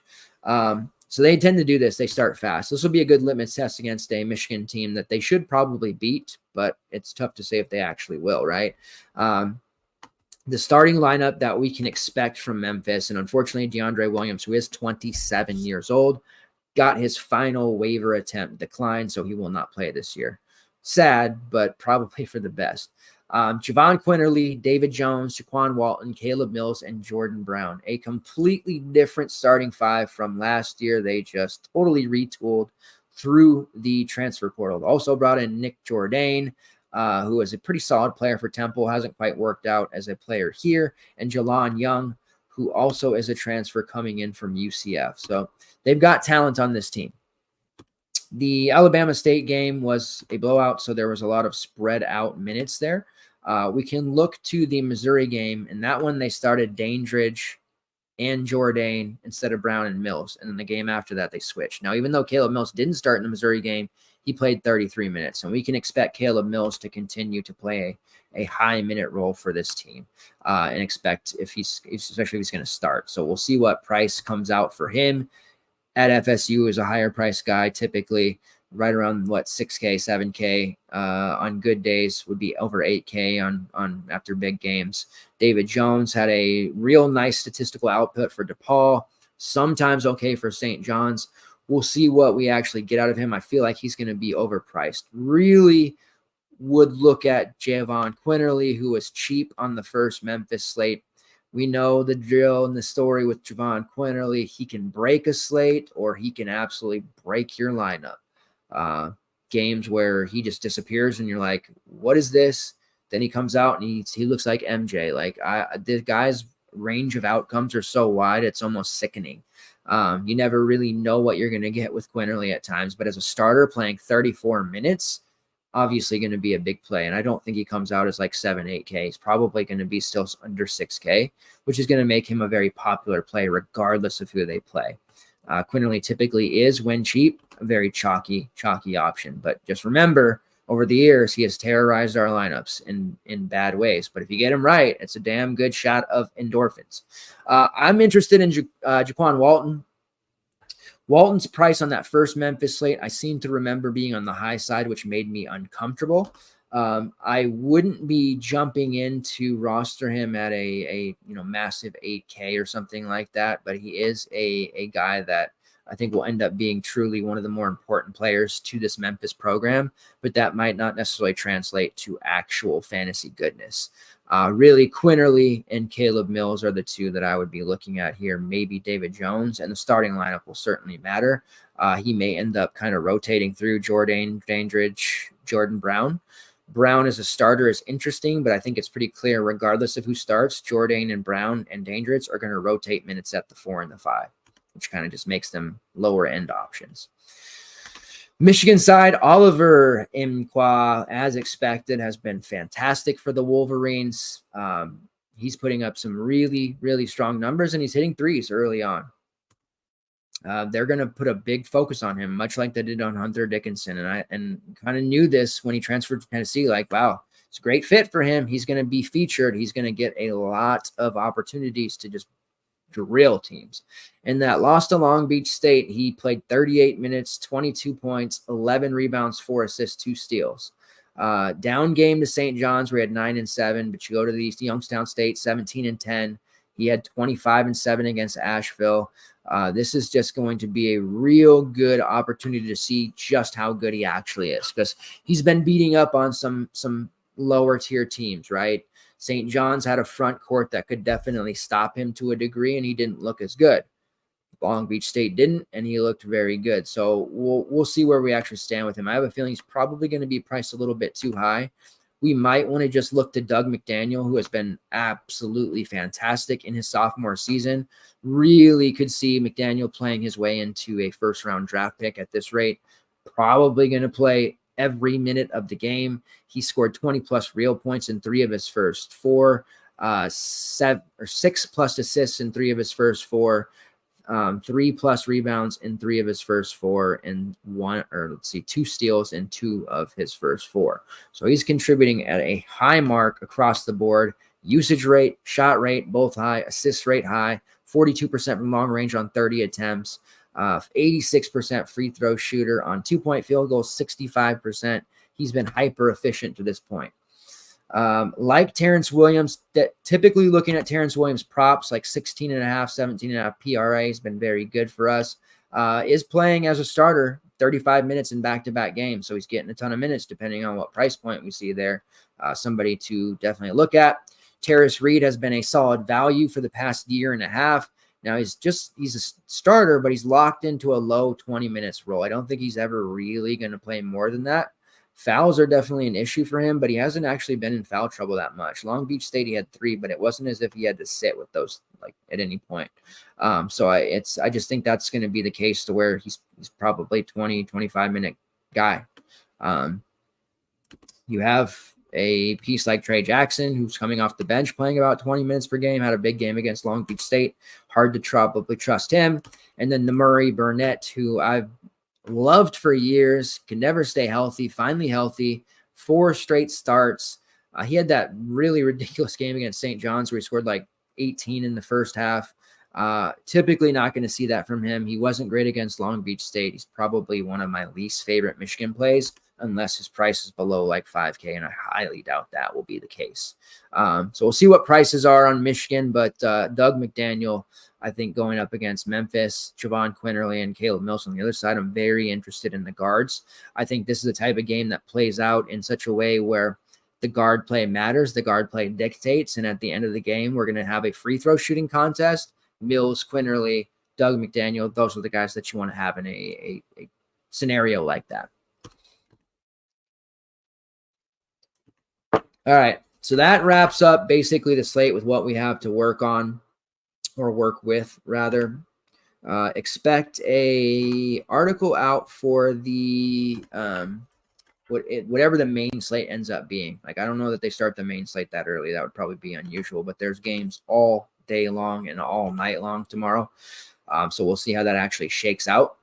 So they tend to do this. They start fast. This will be a good litmus test against a Michigan team that they should probably beat, but it's tough to say if they actually will, right? The starting lineup that we can expect from Memphis, and unfortunately DeAndre Williams, who is 27 years old, got his final waiver attempt declined, so he will not play this year. Sad, but probably for the best. Javon Quinterly, David Jones, Jaquan Walton, Caleb Mills, and Jordan Brown. A completely different starting five from last year. They just totally retooled through the transfer portal. Also brought in Nick Jourdain, who is a pretty solid player for Temple, hasn't quite worked out as a player here, and Jalon Young, who also is a transfer coming in from UCF. So they've got talent on this team. The Alabama State game was a blowout, so there was a lot of spread out minutes there. We can look to the Missouri game, and that one they started Dandridge and Jourdain instead of Brown and Mills, and then the game after that they switched. Now, even though Caleb Mills didn't start in the Missouri game, he played 33 minutes, and we can expect Caleb Mills to continue to play a high minute role for this team, and expect especially if he's going to start. So we'll see what price comes out for him. At FSU is a higher price guy, typically right around 6K, 7K on good days, would be over 8K on after big games. David Jones had a real nice statistical output for DePaul, sometimes okay for St. John's. We'll see what we actually get out of him. I feel like he's going to be overpriced. Really would look at Javon Quinterly, who was cheap on the first Memphis slate. We know the drill and the story with Javon Quinterly. He can break a slate or he can absolutely break your lineup. Games where he just disappears and you're like, what is this? Then he comes out and he looks like MJ. Like the guy's range of outcomes are so wide, it's almost sickening. You never really know what you're going to get with Quinterly at times, but as a starter playing 34 minutes, obviously going to be a big play. And I don't think he comes out as like 7, 8K. He's probably going to be still under 6K, which is going to make him a very popular play regardless of who they play. Quinterly typically is, when cheap, a very chalky option. But just remember, over the years, he has terrorized our lineups in bad ways. But if you get him right, it's a damn good shot of endorphins. I'm interested in Jaquan Walton. Walton's price on that first Memphis slate, I seem to remember being on the high side, which made me uncomfortable. I wouldn't be jumping in to roster him at a massive 8K or something like that, but he is a guy that I think will end up being truly one of the more important players to this Memphis program, but that might not necessarily translate to actual fantasy goodness. Really, Quinterly and Caleb Mills are the two that I would be looking at here. Maybe David Jones, and the starting lineup will certainly matter. He may end up kind of rotating through Jourdain, Dandridge, Jordan Brown. Brown as a starter is interesting, but I think it's pretty clear, regardless of who starts, Jordan and Brown and Dangerous are going to rotate minutes at the 4 and the 5, which kind of just makes them lower end options. Michigan side, Oliver Imqua, as expected, has been fantastic for the Wolverines. He's putting up some really, really strong numbers, and he's hitting threes early on. They're going to put a big focus on him, much like they did on Hunter Dickinson. And I kind of knew this when he transferred to Tennessee, like, wow, it's a great fit for him. He's going to be featured. He's going to get a lot of opportunities to just drill teams. In that loss to Long Beach State, he played 38 minutes, 22 points, 11 rebounds, 4 assists, 2 steals. Down game to St. John's, where he had 9 and 7, but you go to the Youngstown State, 17 and 10. He had 25 and 7 against Asheville. This is just going to be a real good opportunity to see just how good he actually is, because he's been beating up on some lower tier teams, right? St. John's had a front court that could definitely stop him to a degree, and he didn't look as good. Long Beach State didn't, and he looked very good. So we'll see where we actually stand with him. I have a feeling he's probably going to be priced a little bit too high. We might want to just look to Doug McDaniel, who has been absolutely fantastic in his sophomore season. Really could see McDaniel playing his way into a first-round draft pick at this rate. Probably going to play every minute of the game. He scored 20-plus real points in 3 of his first 4, 6-plus assists in 3 of his first 4, 3-plus rebounds in 3 of his first 4, and 2 steals in 2 of his first 4. So he's contributing at a high mark across the board. Usage rate, shot rate, both high. Assist rate high. 42% from long range on 30 attempts. 86% free throw shooter on 2-point field goals. 65%. He's been hyper efficient to this point. Like Terrence Williams, typically looking at Terrence Williams props like 16.5, 17.5 PRA has been very good for us. Is playing as a starter 35 minutes in back-to-back games, so he's getting a ton of minutes depending on what price point we see there. Somebody to definitely look at. Terrace Reed has been a solid value for the past year and a half. Now he's a starter, but he's locked into a low 20 minutes role. I don't think he's ever really going to play more than that. Fouls are definitely an issue for him, but he hasn't actually been in foul trouble that much. Long Beach State, he had 3, but it wasn't as if he had to sit with those like at any point. So I just think that's going to be the case to where he's probably 20, 25 minute guy. You have a piece like Trey Jackson, who's coming off the bench, playing about 20 minutes per game, had a big game against Long Beach State. Hard to probably trust him. And then the Murray Burnett, who I've loved for years, can never stay healthy, finally healthy, 4 straight starts. He had that really ridiculous game against St. John's where he scored like 18 in the first half. Typically not going to see that from him. He wasn't great against Long Beach State. He's probably one of my least favorite Michigan plays, unless his price is below like 5K, and I highly doubt that will be the case. So we'll see what prices are on Michigan, but Doug McDaniel, I think, going up against Memphis, Javon Quinterly, and Caleb Mills on the other side, I'm very interested in the guards. I think this is the type of game that plays out in such a way where the guard play matters, the guard play dictates, and at the end of the game, we're going to have a free throw shooting contest. Mills, Quinterly, Doug McDaniel, those are the guys that you want to have in a scenario like that. All right, so that wraps up basically the slate with what we have to work on, or work with, rather. Expect a article out for the whatever the main slate ends up being. Like, I don't know that they start the main slate that early. That would probably be unusual, but there's games all day long and all night long tomorrow. So we'll see how that actually shakes out.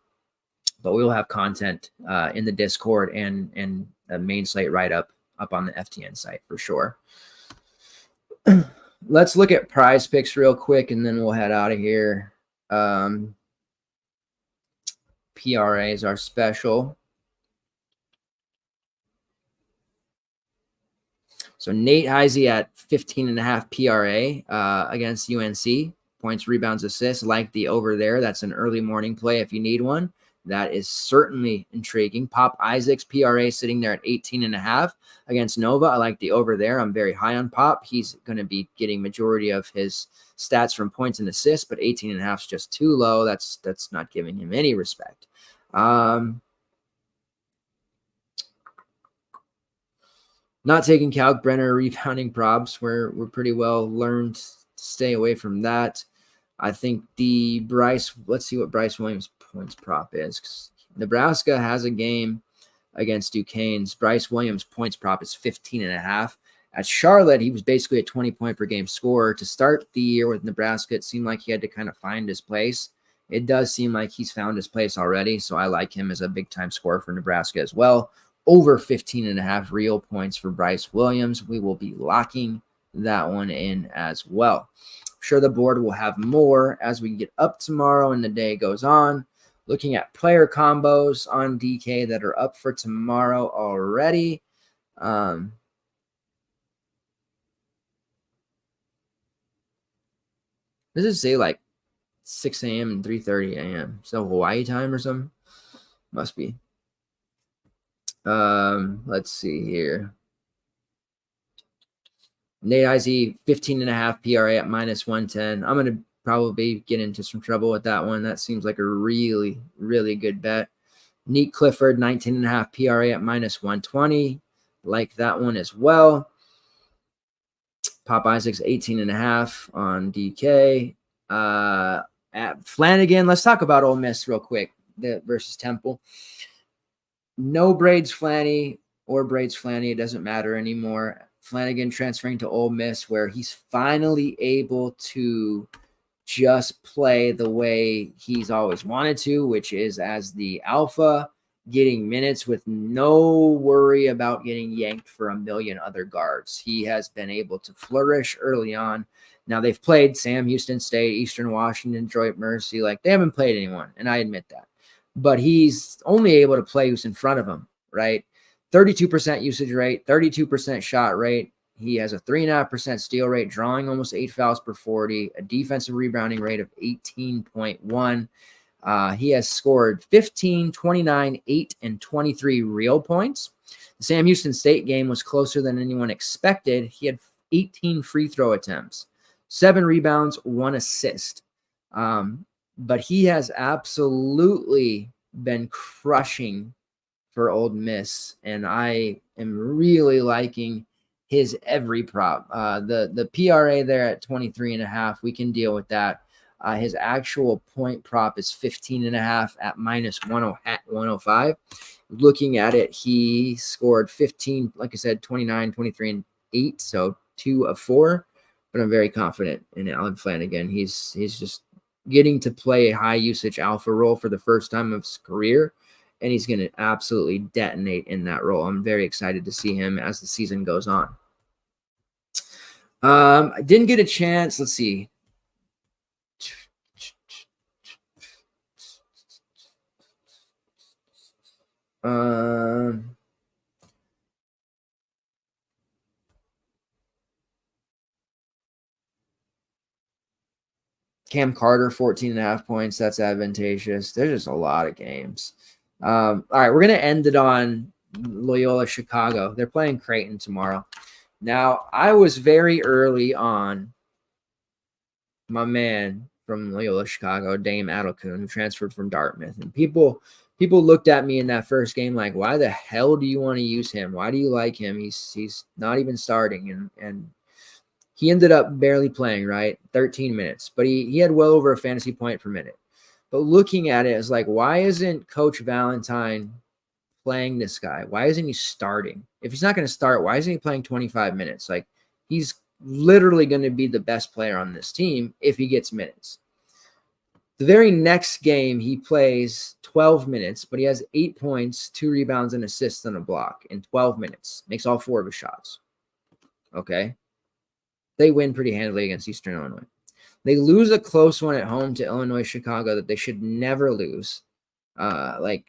But we will have content in the Discord and a main slate write-up up on the FTN site for sure. Let's look at PrizePicks real quick, and then we'll head out of here. PRAs are special. So Nate Heisey at 15.5 PRA against UNC. Points, rebounds, assists. Like the over there. That's an early morning play if you need one. That is certainly intriguing. Pop Isaac's PRA sitting there at 18.5 against Nova. I like the over there. I'm very high on Pop. He's going to be getting majority of his stats from points and assists, but 18.5 is just too low. That's not giving him any respect. Not taking Kalkbrenner rebounding props. We're pretty well learned to stay away from that. I think let's see what Bryce Williams points prop is. 'Cause Nebraska has a game against Duquesne's. Bryce Williams points prop is 15.5. At Charlotte, he was basically a 20-point per game scorer. To start the year with Nebraska, it seemed like he had to kind of find his place. It does seem like he's found his place already, so I like him as a big-time scorer for Nebraska as well. Over 15.5 real points for Bryce Williams. We will be locking that one in as well. I'm sure the board will have more as we get up tomorrow and the day goes on. Looking at player combos on DK that are up for tomorrow already. Does it say like 6 a.m. and 3:30 a.m.? So Hawaii time or something? Must be. Let's see here. Nate Izzy, 15.5 PRA at -110. I'm going to probably get into some trouble with that one. That seems like a really, really good bet. Neat Clifford, 19.5 PRA at -120. Like that one as well. Pop Isaacs, 18.5 on DK. At Flanagan, let's talk about Ole Miss real quick versus Temple. No Braids Flanny or Braids Flanny. It doesn't matter anymore. Flanagan transferring to Ole Miss, where he's finally able to just play the way he's always wanted to, which is as the alpha, getting minutes with no worry about getting yanked for a million other guards. He has been able to flourish early on. Now they've played Sam Houston State, Eastern Washington, Detroit Mercy. Like they haven't played anyone, and I admit that. But he's only able to play who's in front of him, right? 32% usage rate, 32% shot rate. He has a 3.5% steal rate, drawing almost 8 fouls per 40, a defensive rebounding rate of 18.1. He has scored 15, 29, 8, and 23 real points. The Sam Houston State game was closer than anyone expected. He had 18 free throw attempts, 7 rebounds, 1 assist. But he has absolutely been crushing for Ole Miss, and I am really liking his every prop. The PRA there at 23.5, we can deal with that. His actual point prop is 15.5 at -105. Looking at it, he scored 15, like I said, 29, 23, and 8, so 2 of 4. But I'm very confident in Alan Flanagan. He's just getting to play a high usage alpha role for the first time of his career, and he's going to absolutely detonate in that role. I'm very excited to see him as the season goes on. I didn't get a chance. Let's see. Cam Carter, 14.5 points. That's advantageous. There's just a lot of games. All right, we're going to end it on Loyola Chicago. They're playing Creighton tomorrow. Now, I was very early on my man from Loyola Chicago, Dame Adelkun, who transferred from Dartmouth. And people looked at me in that first game like, why the hell do you want to use him? Why do you like him? He's not even starting. And he ended up barely playing, right? 13 minutes. But he had well over a fantasy point per minute. But looking at it, it's like, why isn't Coach Valentine playing this guy? Why isn't he starting? If he's not going to start, why isn't he playing 25 minutes? Like, he's literally going to be the best player on this team if he gets minutes. The very next game, he plays 12 minutes, but he has 8 points, 2 rebounds, and assists on a block in 12 minutes. Makes all 4 of his shots. Okay. They win pretty handily against Eastern Illinois. They lose a close one at home to Illinois Chicago that they should never lose. Like,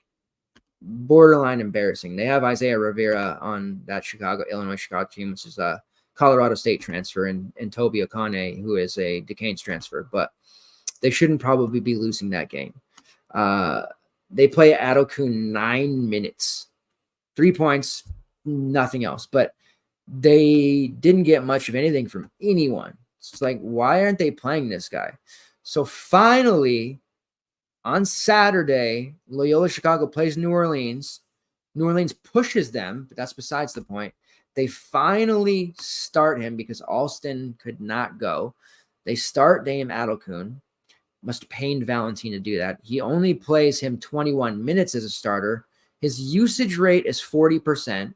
borderline embarrassing. They have Isaiah Rivera on that Illinois Chicago team, which is a Colorado State transfer, and Toby Okane, who is a Duquesne's transfer. But they shouldn't probably be losing that game. They play Adelkun 9 minutes, 3 points, nothing else. But they didn't get much of anything from anyone. It's like, why aren't they playing this guy? So finally, on Saturday, Loyola Chicago plays New Orleans. New Orleans pushes them, but that's besides the point. They finally start him because Alston could not go. They start Dame Adelkun. Must have pained Valentine to do that. He only plays him 21 minutes as a starter. His usage rate is 40%.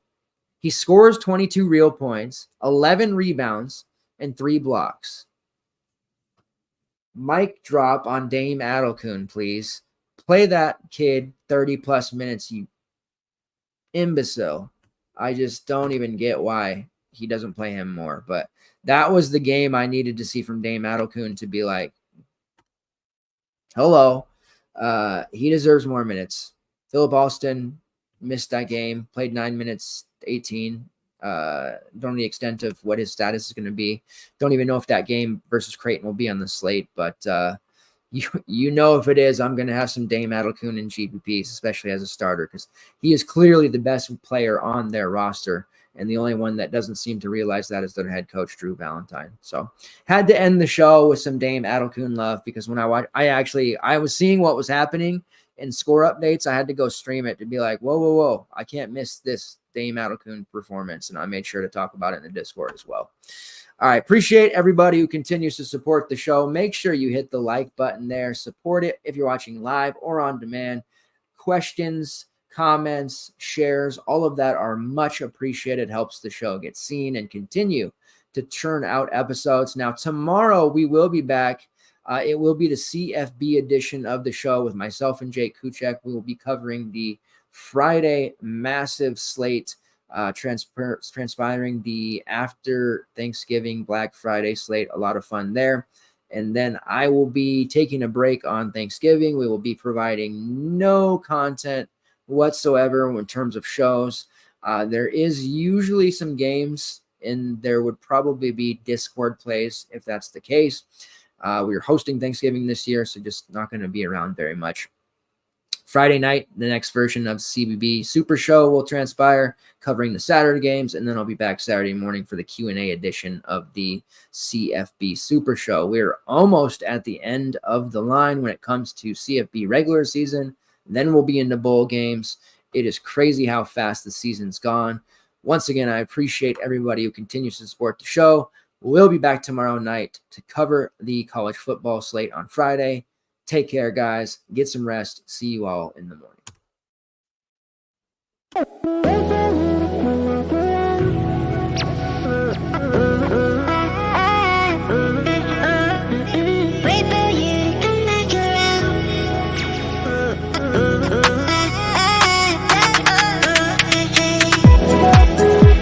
He scores 22 real points, 11 rebounds, and 3 blocks. Mic drop on Dame Adelkun, please. Play that kid 30-plus minutes, you imbecile. I just don't even get why he doesn't play him more. But that was the game I needed to see from Dame Adelkun to be like, hello. He deserves more minutes. Philip Alston missed that game, played 9 minutes, 18. Don't know the extent of what his status is going to be. Don't even know if that game versus Creighton will be on the slate, but you know if it is, I'm going to have some Dame Adelkun in GPPs, especially as a starter, because he is clearly the best player on their roster, and the only one that doesn't seem to realize that is their head coach, Drew Valentine. So had to end the show with some Dame Adelkun love, because when I was seeing what was happening in score updates. I had to go stream it to be like, whoa, I can't miss this Dame Adelkun performance, and I made sure to talk about it in the Discord as well. All right, appreciate everybody who continues to support the show. Make sure you hit the like button there. Support it if you're watching live or on demand. Questions, comments, shares, all of that are much appreciated. Helps the show get seen and continue to churn out episodes. Now, tomorrow we will be back. It will be the CFB edition of the show with myself and Jake Kuchek. We will be covering the Friday massive slate, transpiring the after Thanksgiving Black Friday slate. A lot of fun there. And then I will be taking a break on Thanksgiving. We will be providing no content whatsoever in terms of shows. There is usually some games, and there would probably be Discord plays if that's the case. We are hosting Thanksgiving this year, so just not going to be around very much. Friday night, the next version of CBB Supershow will transpire, covering the Saturday games, and then I'll be back Saturday morning for the Q&A edition of the CFB Supershow. We're almost at the end of the line when it comes to CFB regular season. Then we'll be into bowl games. It is crazy how fast the season's gone. Once again, I appreciate everybody who continues to support the show. We'll be back tomorrow night to cover the college football slate on Friday. Take care, guys. Get some rest. See you all in the morning.